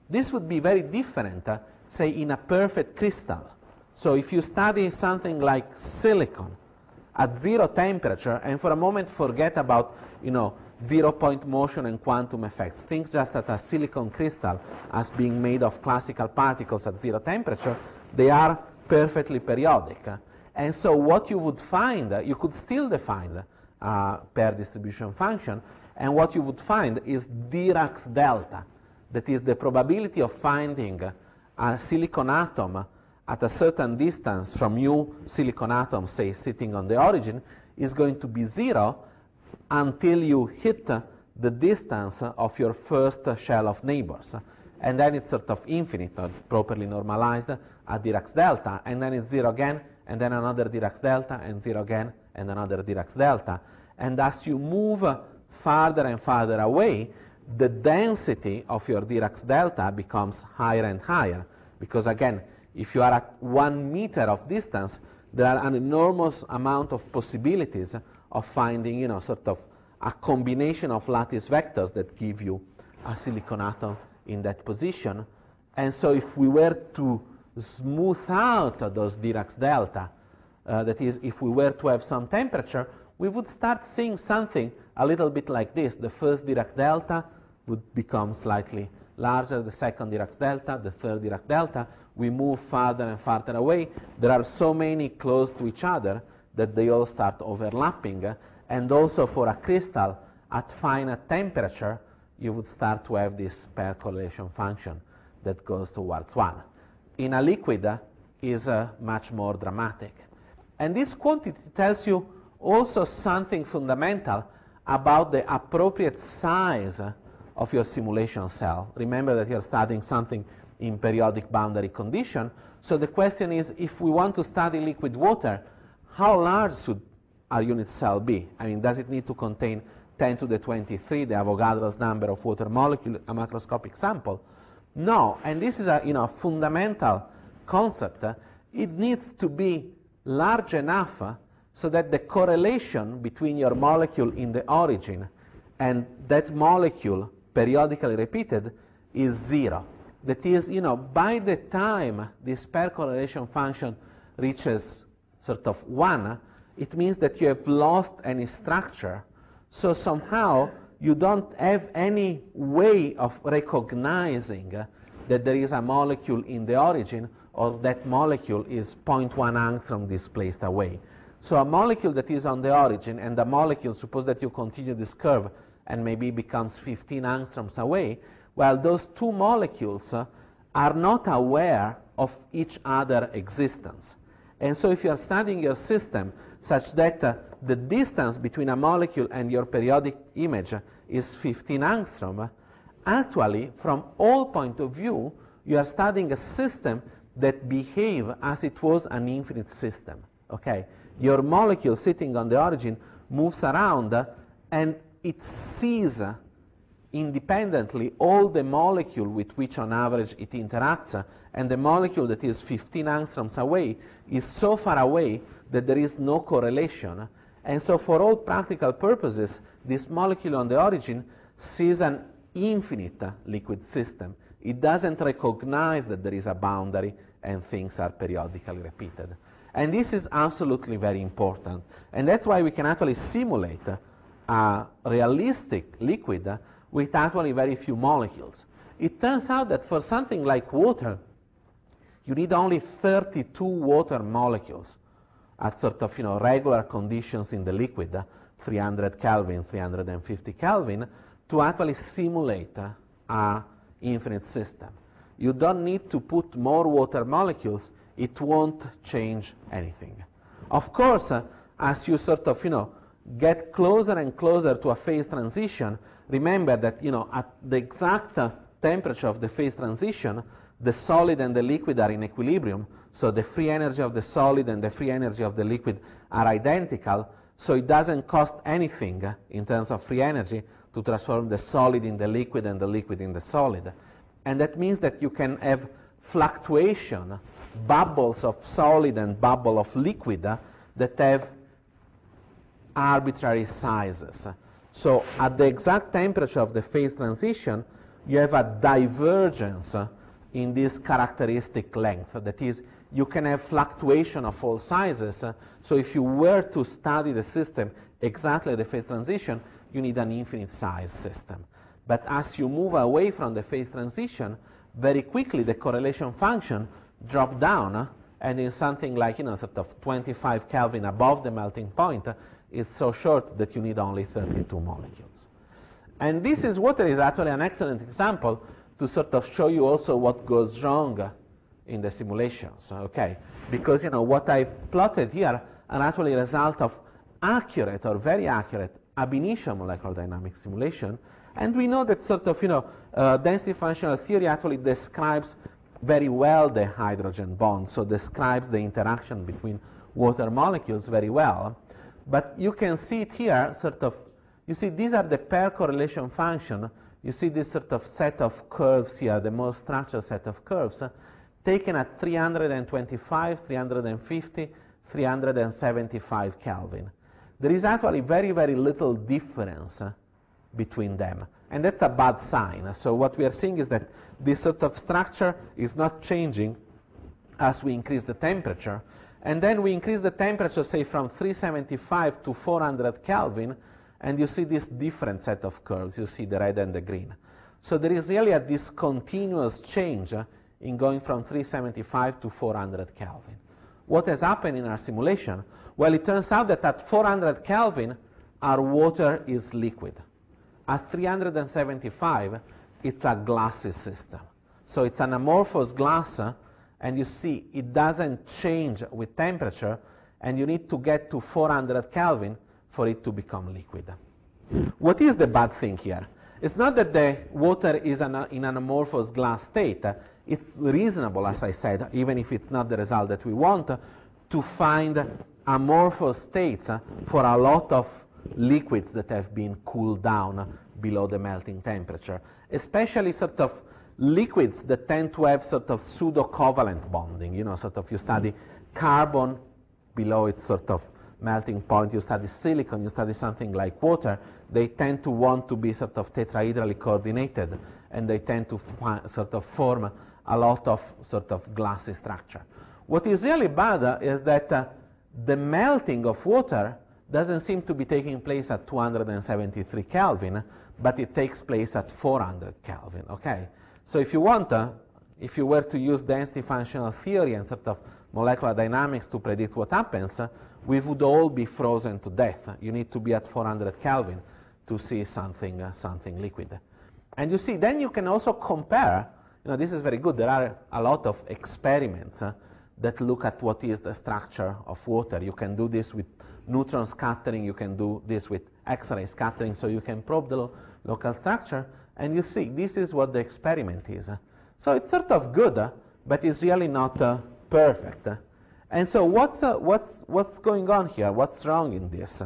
This would be very different, say, in a perfect crystal. So if you study something like silicon at 0 temperature, and for a moment forget about, 0-point motion and quantum effects, things just at a silicon crystal as being made of classical particles at 0 temperature, they are perfectly periodic. And so what you would find, you could still define a pair distribution function, and what you would find is Dirac's delta. That is the probability of finding a silicon atom at a certain distance from you silicon atom, say, sitting on the origin, is going to be 0 until you hit the distance of your first shell of neighbors. And then it's sort of infinite, or properly normalized at Dirac's delta, and then it's 0 again, and then another Dirac's delta, and 0 again, and another Dirac's delta. And as you move farther and farther away, the density of your Dirac's delta becomes higher and higher, because again, if you are at 1 meter of distance, there are an enormous amount of possibilities of finding, sort of a combination of lattice vectors that give you a silicon atom in that position. And so if we were to smooth out those Dirac's delta, that is, if we were to have some temperature, we would start seeing something a little bit like this. The first Dirac delta would become slightly larger, the second Dirac's delta, the third Dirac delta. We move farther and farther away. There are so many close to each other that they all start overlapping. And also for a crystal at finite temperature, you would start to have this pair correlation function that goes towards 1. In a liquid, is much more dramatic. And this quantity tells you also something fundamental about the appropriate size of your simulation cell. Remember that you're studying something in periodic boundary condition. So the question is, if we want to study liquid water, how large should our unit cell be? I mean, does it need to contain 10 to the 23, the Avogadro's number of water molecule, a macroscopic sample? No, and this is a fundamental concept. It needs to be large enough so that the correlation between your molecule in the origin and that molecule periodically repeated is 0. That is, by the time this pair correlation function reaches sort of 1, it means that you have lost any structure. So somehow you don't have any way of recognizing that there is a molecule in the origin, or that molecule is 0.1 angstrom displaced away. So a molecule that is on the origin and a molecule, suppose that you continue this curve and maybe becomes 15 angstroms away, well, those two molecules are not aware of each other's existence. And so if you are studying your system such that the distance between a molecule and your periodic image is 15 angstrom, actually, from all point of view, you are studying a system that behaves as it was an infinite system. Okay? Your molecule sitting on the origin moves around and it sees independently all the molecule with which on average it interacts, and the molecule that is 15 angstroms away is so far away that there is no correlation. And so for all practical purposes, this molecule on the origin sees an infinite liquid system. It doesn't recognize that there is a boundary and things are periodically repeated. And this is absolutely very important. And that's why we can actually simulate a realistic liquid with actually very few molecules. It turns out that for something like water, you need only 32 water molecules at sort of regular conditions in the liquid, 300 Kelvin, 350 Kelvin, to actually simulate a infinite system. You don't need to put more water molecules. It won't change anything. Of course, as you sort of get closer and closer to a phase transition, remember that at the exact temperature of the phase transition, the solid and the liquid are in equilibrium, so the free energy of the solid and the free energy of the liquid are identical, so it doesn't cost anything in terms of free energy to transform the solid in the liquid and the liquid in the solid. And that means that you can have fluctuation, bubbles of solid and bubble of liquid that have arbitrary sizes. So at the exact temperature of the phase transition, you have a divergence in this characteristic length. That is, you can have fluctuation of all sizes. So if you were to study the system exactly at the phase transition, you need an infinite size system. But as you move away from the phase transition, very quickly the correlation function drops down, and in something like sort of 25 Kelvin above the melting point, it's so short that you need only 32 molecules. And this is water is actually an excellent example to sort of show you also what goes wrong in the simulations, okay? Because what I've plotted here are actually a result of accurate or very accurate ab initio molecular dynamics simulation, and we know that sort of density functional theory actually describes very well the hydrogen bond, so describes the interaction between water molecules very well. But you can see it here, sort of, you see these are the pair correlation function. You see this sort of set of curves here, the most structured set of curves, taken at 325, 350, 375 Kelvin. There is actually very, very little difference between them. And that's a bad sign. So what we are seeing is that this sort of structure is not changing as we increase the temperature. And then we increase the temperature, say, from 375 to 400 Kelvin, and you see this different set of curves. You see the red and the green. So there is really a discontinuous change in going from 375 to 400 Kelvin. What has happened in our simulation? Well, it turns out that at 400 Kelvin, our water is liquid. At 375, it's a glassy system. So it's an amorphous glass, and you see it doesn't change with temperature, and you need to get to 400 Kelvin for it to become liquid. What is the bad thing here? It's not that the water is in an amorphous glass state. It's reasonable, as I said, even if it's not the result that we want, to find amorphous states for a lot of liquids that have been cooled down below the melting temperature, especially sort of liquids that tend to have sort of pseudo-covalent bonding. Sort of you study carbon below its sort of melting point, you study silicon, you study something like water, they tend to want to be sort of tetrahedrally coordinated, and they tend to sort of form a lot of sort of glassy structure. What is really bad is that the melting of water doesn't seem to be taking place at 273 Kelvin, but it takes place at 400 Kelvin, okay? So if you want, if you were to use density functional theory and sort of molecular dynamics to predict what happens, we would all be frozen to death. You need to be at 400 Kelvin to see something liquid. And you see, then you can also compare, this is very good, there are a lot of experiments that look at what is the structure of water. You can do this with neutron scattering, you can do this with X-ray scattering, so you can probe the local structure, and you see this is what the experiment is. So it's sort of good, but it's really not perfect. And so what's going on here? What's wrong in this?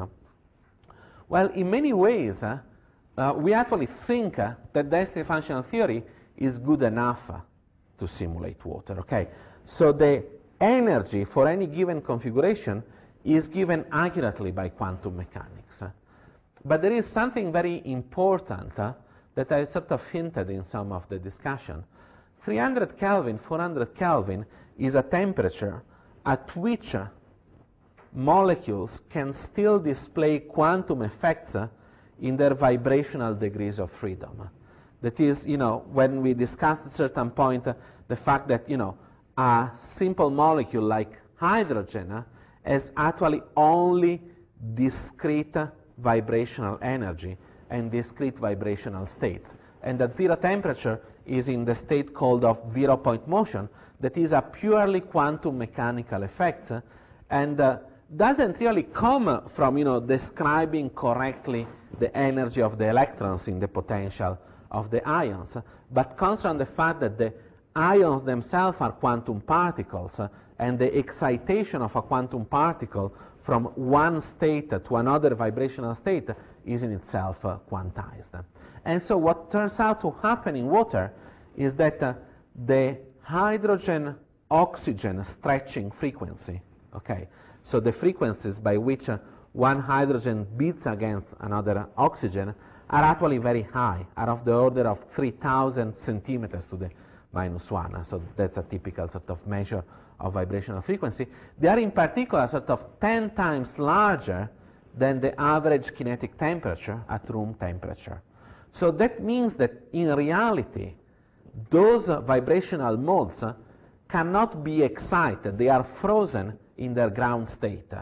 Well, in many ways, we actually think that density functional theory is good enough to simulate water, okay? So the energy for any given configuration is given accurately by quantum mechanics. But there is something very important that I sort of hinted in some of the discussion. 300 Kelvin, 400 Kelvin is a temperature at which molecules can still display quantum effects in their vibrational degrees of freedom. That is, when we discussed at a certain point the fact that, a simple molecule like hydrogen has actually only discrete vibrational energy and discrete vibrational states. And at zero temperature is in the state called of zero-point motion, that is a purely quantum mechanical effect, and doesn't really come from describing correctly the energy of the electrons in the potential of the ions, but comes from the fact that the ions themselves are quantum particles, and the excitation of a quantum particle from one state to another vibrational state is in itself quantized. And so what turns out to happen in water is that the hydrogen-oxygen stretching frequency, okay, so the frequencies by which one hydrogen beats against another oxygen are actually very high, are of the order of 3,000 centimeters to the -1. So that's a typical sort of measure of vibrational frequency. They are in particular sort of 10 times larger than the average kinetic temperature at room temperature. So that means that in reality, those vibrational modes cannot be excited. They are frozen in their ground state.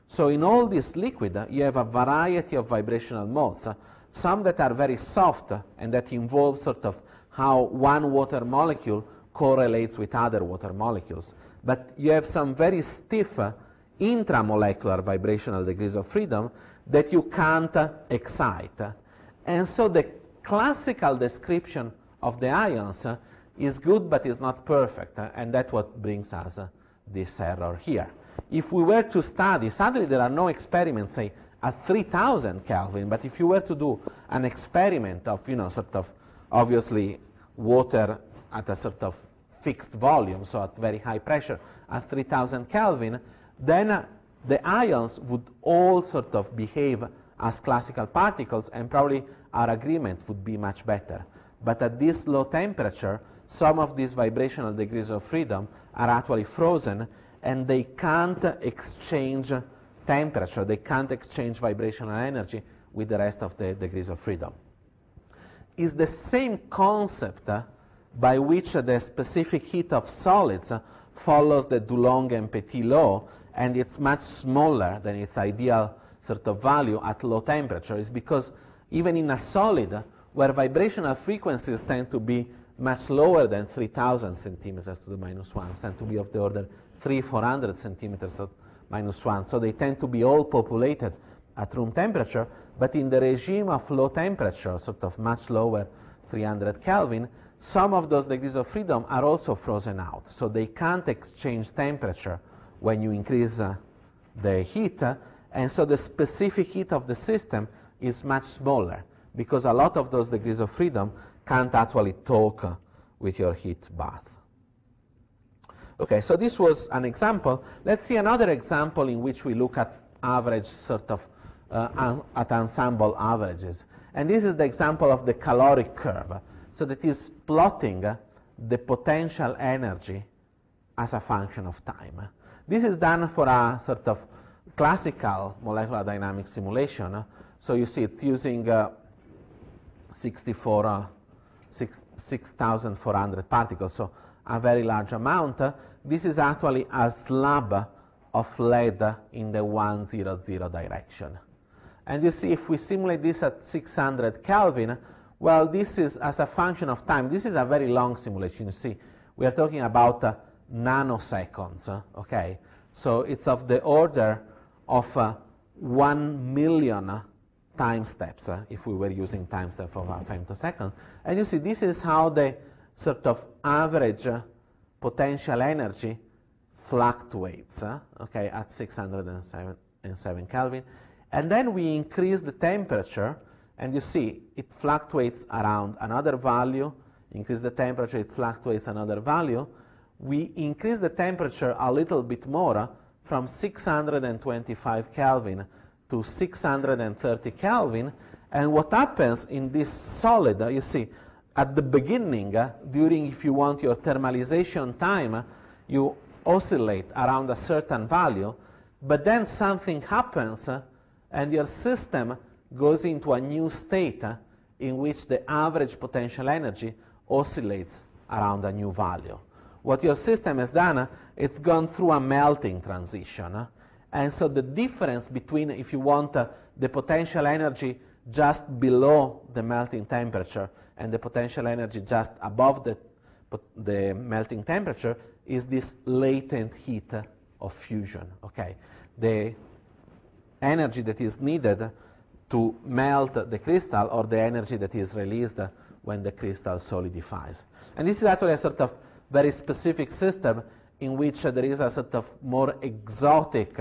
So in all this liquid, you have a variety of vibrational modes, some that are very soft and that involve sort of how one water molecule correlates with other water molecules. But you have some very stiff intramolecular vibrational degrees of freedom that you can't excite. And so the classical description of the ions is good but is not perfect, and that's what brings us this error here. If we were to study, sadly there are no experiments, say, at 3,000 Kelvin, but if you were to do an experiment of, sort of, obviously, water at a sort of fixed volume, so at very high pressure, at 3,000 Kelvin, then the ions would all sort of behave as classical particles, and probably our agreement would be much better. But at this low temperature, some of these vibrational degrees of freedom are actually frozen, and they can't exchange temperature, they can't exchange vibrational energy with the rest of the degrees of freedom. It's the same concept by which the specific heat of solids follows the Dulong and Petit law, and it's much smaller than its ideal sort of value at low temperature. Is because even in a solid, where vibrational frequencies tend to be much lower than 3,000 centimeters to the -1, tend to be of the order 300-400 centimeters to -1. So they tend to be all populated at room temperature, but in the regime of low temperature, sort of much lower, 300 Kelvin, some of those degrees of freedom are also frozen out. So they can't exchange temperature when you increase the heat, and so the specific heat of the system is much smaller, because a lot of those degrees of freedom can't actually talk with your heat bath. Okay, so this was an example. Let's see another example in which we look at average sort of, at ensemble averages. And this is the example of the caloric curve. So that is plotting the potential energy as a function of time. This is done for a sort of classical molecular dynamics simulation. So you see it's using 6,400 particles, so a very large amount. This is actually a slab of lead in the 100 direction. And you see, if we simulate this at 600 Kelvin, well, this is as a function of time. This is a very long simulation. You see, we are talking about nanoseconds, okay? So it's of the order of 1 million time steps, if we were using time step of a femtosecond. And you see, this is how the sort of average potential energy fluctuates, okay, at 607 Kelvin. And then we increase the temperature, and you see it fluctuates around another value. Increase the temperature, it fluctuates another value. We increase the temperature a little bit more, from 625 Kelvin to 630 Kelvin. And what happens in this solid, you see, at the beginning, during, if you want, your thermalization time, you oscillate around a certain value, but then something happens, and your system goes into a new state in which the average potential energy oscillates around a new value. What your system has done, it's gone through a melting transition. And so the difference between, if you want, the potential energy just below the melting temperature and the potential energy just above the melting temperature is this latent heat of fusion, okay? The energy that is needed to melt the crystal, or the energy that is released when the crystal solidifies. And this is actually a sort of very specific system in which there is a sort of more exotic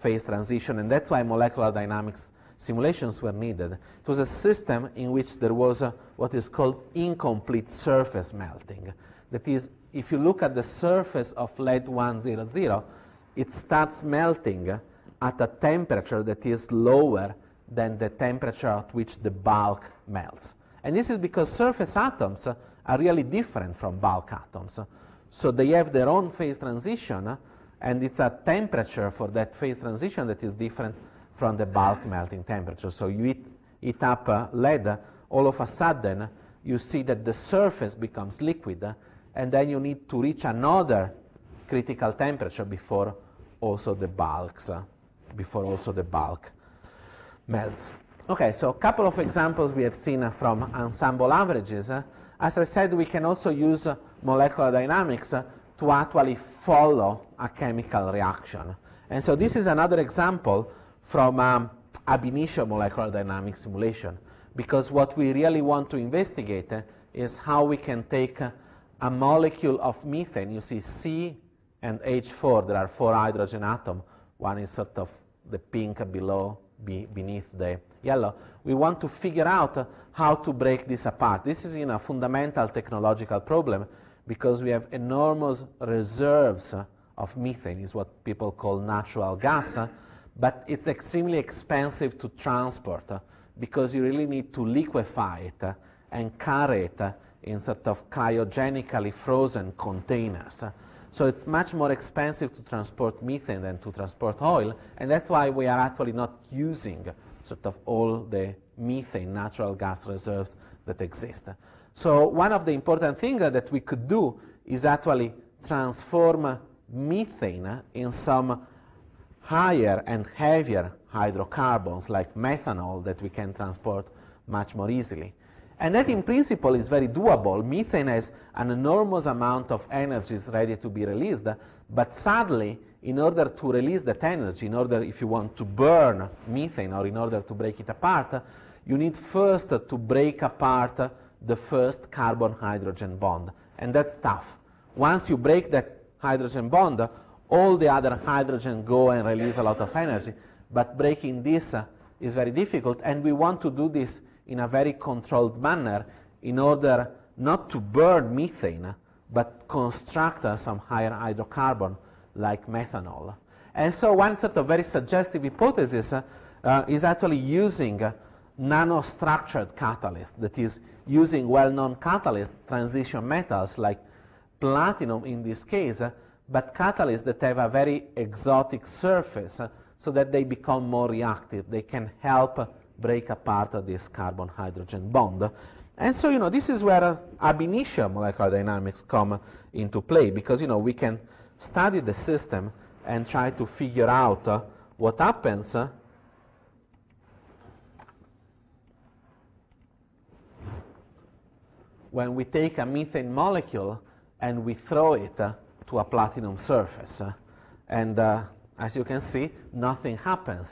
phase transition, and that's why molecular dynamics simulations were needed. It was a system in which there was what is called incomplete surface melting. That is, if you look at the surface of lead 100, it starts melting at a temperature that is lower than the temperature at which the bulk melts. And this is because surface atoms are really different from bulk atoms. So they have their own phase transition, and it's a temperature for that phase transition that is different from the bulk melting temperature. So you heat up lead, all of a sudden you see that the surface becomes liquid, and then you need to reach another critical temperature before also the bulk melts. Okay, so a couple of examples we have seen from ensemble averages. As I said, we can also use molecular dynamics to actually follow a chemical reaction. And so this is another example from ab initio molecular dynamics simulation, because what we really want to investigate is how we can take a molecule of methane. You see C and H4, there are 4 hydrogen atoms. One is sort of the pink below, beneath the yellow. We want to figure out how to break this apart. This is a fundamental technological problem, because we have enormous reserves of methane. It's what people call natural gas, but it's extremely expensive to transport because you really need to liquefy it and carry it in sort of cryogenically frozen containers. So it's much more expensive to transport methane than to transport oil, and that's why we are actually not using sort of all the methane natural gas reserves that exist. So one of the important things that we could do is actually transform methane in some higher and heavier hydrocarbons like methanol that we can transport much more easily. And that in principle is very doable. Methane has an enormous amount of energy ready to be released, but sadly, in order to release that energy, if you want to burn methane or in order to break it apart, you need first to break apart the first carbon-hydrogen bond, and that's tough. Once you break that hydrogen bond, all the other hydrogen go and release a lot of energy, but breaking this is very difficult, and we want to do this in a very controlled manner in order not to burn methane, but construct some higher hydrocarbon like methanol. And so one sort of very suggestive hypothesis is actually using nanostructured catalysts, that is, using well-known catalyst transition metals like platinum in this case, but catalysts that have a very exotic surface so that they become more reactive. They can help break apart this carbon-hydrogen bond. And so, this is where ab initio molecular dynamics come into play, because, we can study the system and try to figure out what happens when we take a methane molecule and we throw it to a platinum surface. And as you can see, nothing happens,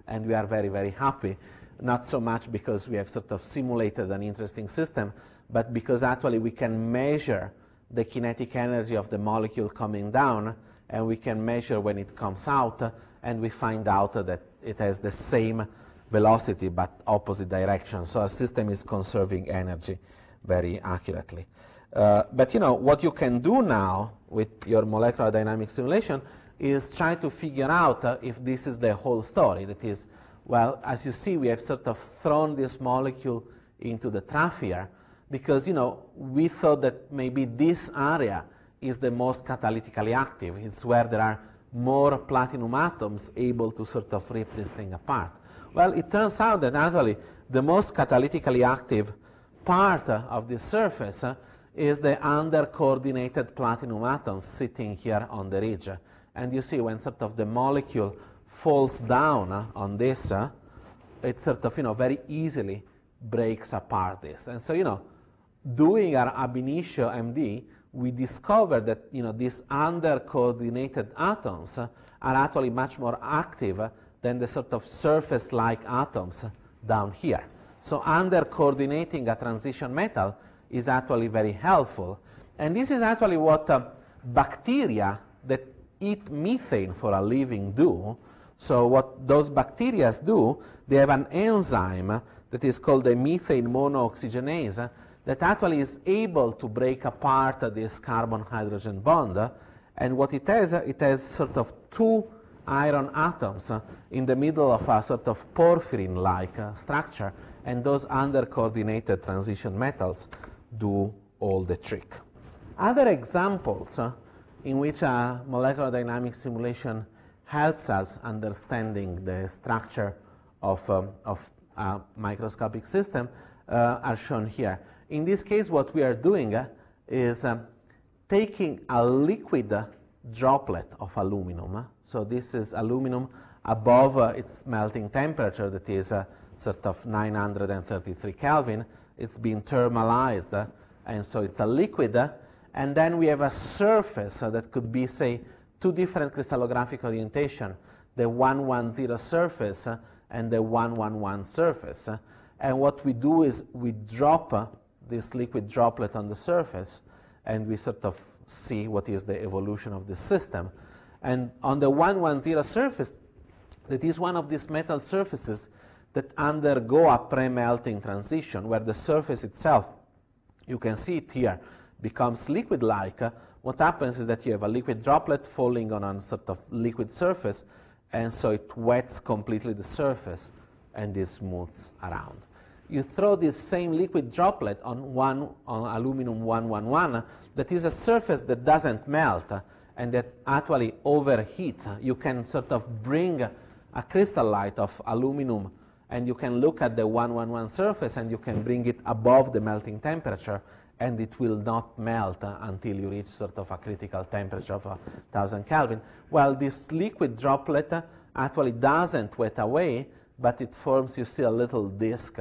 and we are very, very happy. Not so much because we have sort of simulated an interesting system, but because actually we can measure the kinetic energy of the molecule coming down, and we can measure when it comes out, and we find out that it has the same velocity but opposite direction. So our system is conserving energy very accurately. But what you can do now with your molecular dynamic simulation is try to figure out if this is the whole story. That is, well, as you see, we have sort of thrown this molecule into the trough here because, we thought that maybe this area is the most catalytically active. It's where there are more platinum atoms able to sort of rip this thing apart. Well, it turns out that actually the most catalytically active part of this surface is the under-coordinated platinum atoms sitting here on the ridge. And you see when sort of the molecule falls down on this, it sort of, very easily breaks apart this. And so, doing our ab initio MD, we discovered that, these under-coordinated atoms are actually much more active than the sort of surface-like atoms down here. So under-coordinating a transition metal is actually very helpful. And this is actually what bacteria that eat methane for a living do. So what those bacteria do, they have an enzyme that is called the methane monooxygenase that actually is able to break apart this carbon-hydrogen bond. And what it has sort of two iron atoms in the middle of a sort of porphyrin-like structure, and those under-coordinated transition metals do all the trick. Other examples in which a molecular dynamics simulation helps us understanding the structure of a microscopic system are shown here. In this case, what we are doing is taking a liquid droplet of aluminum. So this is aluminum above its melting temperature, that is sort of 933 Kelvin. It's been thermalized, and so it's a liquid. And then we have a surface that could be, say, two different crystallographic orientation, the 110 surface and the 111 surface. And what we do is we drop this liquid droplet on the surface, and we sort of see what is the evolution of the system. And on the 110 surface, that is one of these metal surfaces that undergo a pre-melting transition, where the surface itself, you can see it here, becomes liquid-like. What happens is that you have a liquid droplet falling on a sort of liquid surface, and so it wets completely the surface, and it smooths around. You throw this same liquid droplet on aluminum 111, that is a surface that doesn't melt, and that actually overheats. You can sort of bring a crystal light of aluminum, and you can look at the 111 surface, and you can bring it above the melting temperature, and it will not melt until you reach sort of a critical temperature of 1000 Kelvin. Well, this liquid droplet actually doesn't wet away, but it forms, you see, a little disk,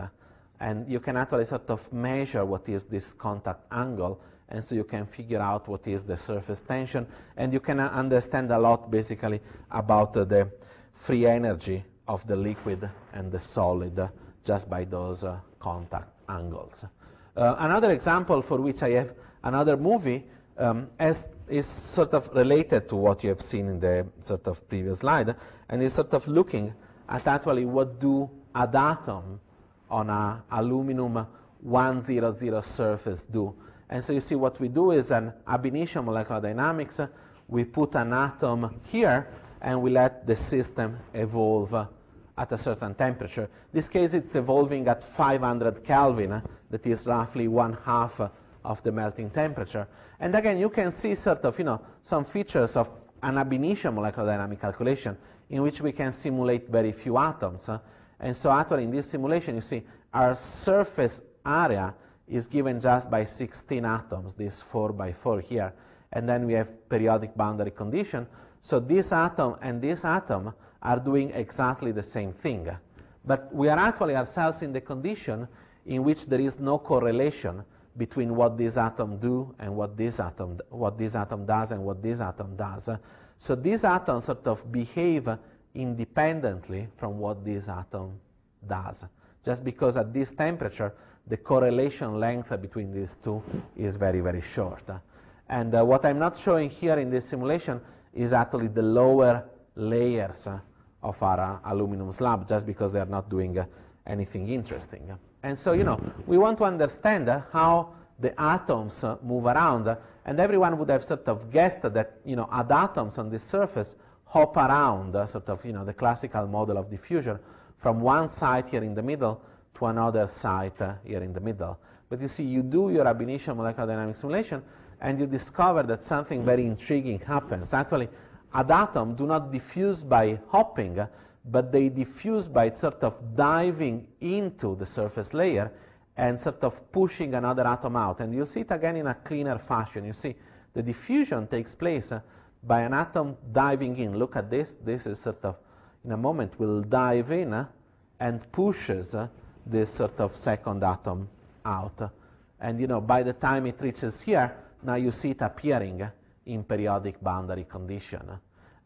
and you can actually sort of measure what is this contact angle, and so you can figure out what is the surface tension, and you can understand a lot basically about the free energy of the liquid and the solid just by those contact angles. Another example for which I have another movie is sort of related to what you have seen in the sort of previous slide, and is sort of looking at actually what do an atom on a aluminum 100 surface do. And so you see what we do is an ab initio molecular dynamics. We put an atom here, and we let the system evolve at a certain temperature. In this case, it's evolving at 500 Kelvin, that is roughly 1/2 of the melting temperature. And again, you can see sort of, some features of an ab initio molecular dynamic calculation in which we can simulate very few atoms. And so actually in this simulation, you see our surface area is given just by 16 atoms, this 4x4 here. And then we have periodic boundary condition. So this atom and this atom are doing exactly the same thing. But we are actually ourselves in the condition in which there is no correlation between what this atom do and what this atom does and what this atom does. So these atoms sort of behave independently from what this atom does, just because at this temperature the correlation length between these two is very, very short. And what I'm not showing here in this simulation is actually the lower layers of our aluminum slab, just because they are not doing anything interesting. And so, we want to understand how the atoms move around, and everyone would have sort of guessed that, atoms on this surface hop around, sort of, the classical model of diffusion, from one side here in the middle to another side here in the middle. But you see, you do your ab initio molecular dynamics simulation, and you discover that something very intriguing happens. Actually, atoms do not diffuse by hopping, but they diffuse by sort of diving into the surface layer and sort of pushing another atom out. And you'll see it again in a cleaner fashion. You see, the diffusion takes place by an atom diving in. Look at this. This is sort of, in a moment, will dive in and pushes this sort of second atom out. And, by the time it reaches here, now you see it appearing in periodic boundary condition.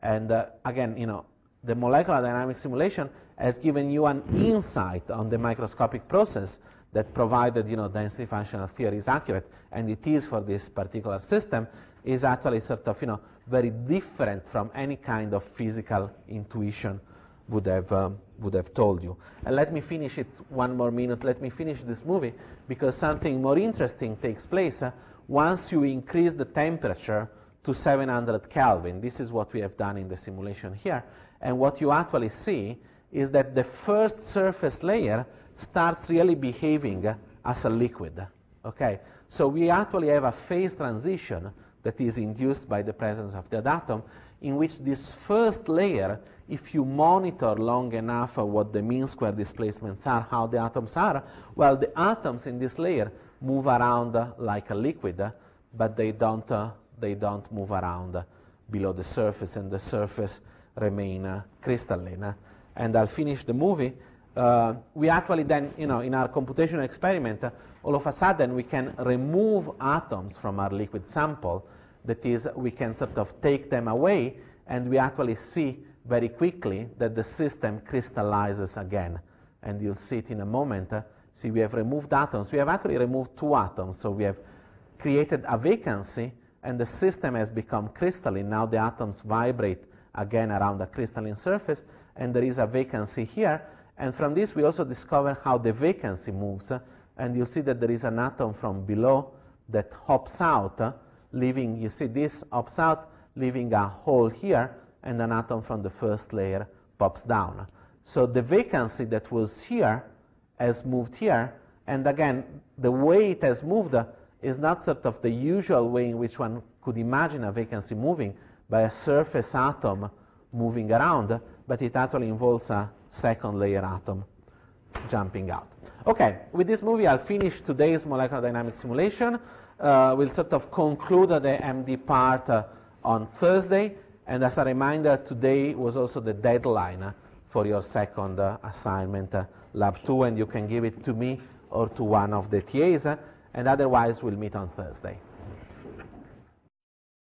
And again, the molecular dynamics simulation has given you an insight on the microscopic process that provided, density functional theory is accurate, and it is for this particular system, is actually sort of, very different from any kind of physical intuition would have told you. And let me finish it 1 more minute. Let me finish this movie, because something more interesting takes place once you increase the temperature to 700 Kelvin. This is what we have done in the simulation here. And what you actually see is that the first surface layer starts really behaving as a liquid. Okay? So we actually have a phase transition that is induced by the presence of that atom, in which this first layer, if you monitor long enough what the mean square displacements are, how the atoms are, well, the atoms in this layer move around like a liquid, but they don't move around below the surface, and the surface remain crystalline. And I'll finish the movie. We actually then, in our computational experiment, all of a sudden we can remove atoms from our liquid sample. That is, we can sort of take them away, and we actually see very quickly that the system crystallizes again. And you'll see it in a moment. See, we have removed atoms. We have actually removed 2 atoms. So we have created a vacancy, and the system has become crystalline. Now the atoms vibrate again around the crystalline surface, and there is a vacancy here. And from this, we also discover how the vacancy moves. And you'll see that there is an atom from below that hops out, leaving, you see this hops out, leaving a hole here, and an atom from the first layer pops down. So the vacancy that was here has moved here, and again, the way it has moved is not sort of the usual way in which one could imagine a vacancy moving, by a surface atom moving around, but it actually involves a second layer atom jumping out. Okay, with this movie I'll finish today's molecular dynamics simulation. We'll sort of conclude the MD part on Thursday, and as a reminder, today was also the deadline for your second assignment, Lab 2, and you can give it to me or to one of the TAs, and otherwise we'll meet on Thursday.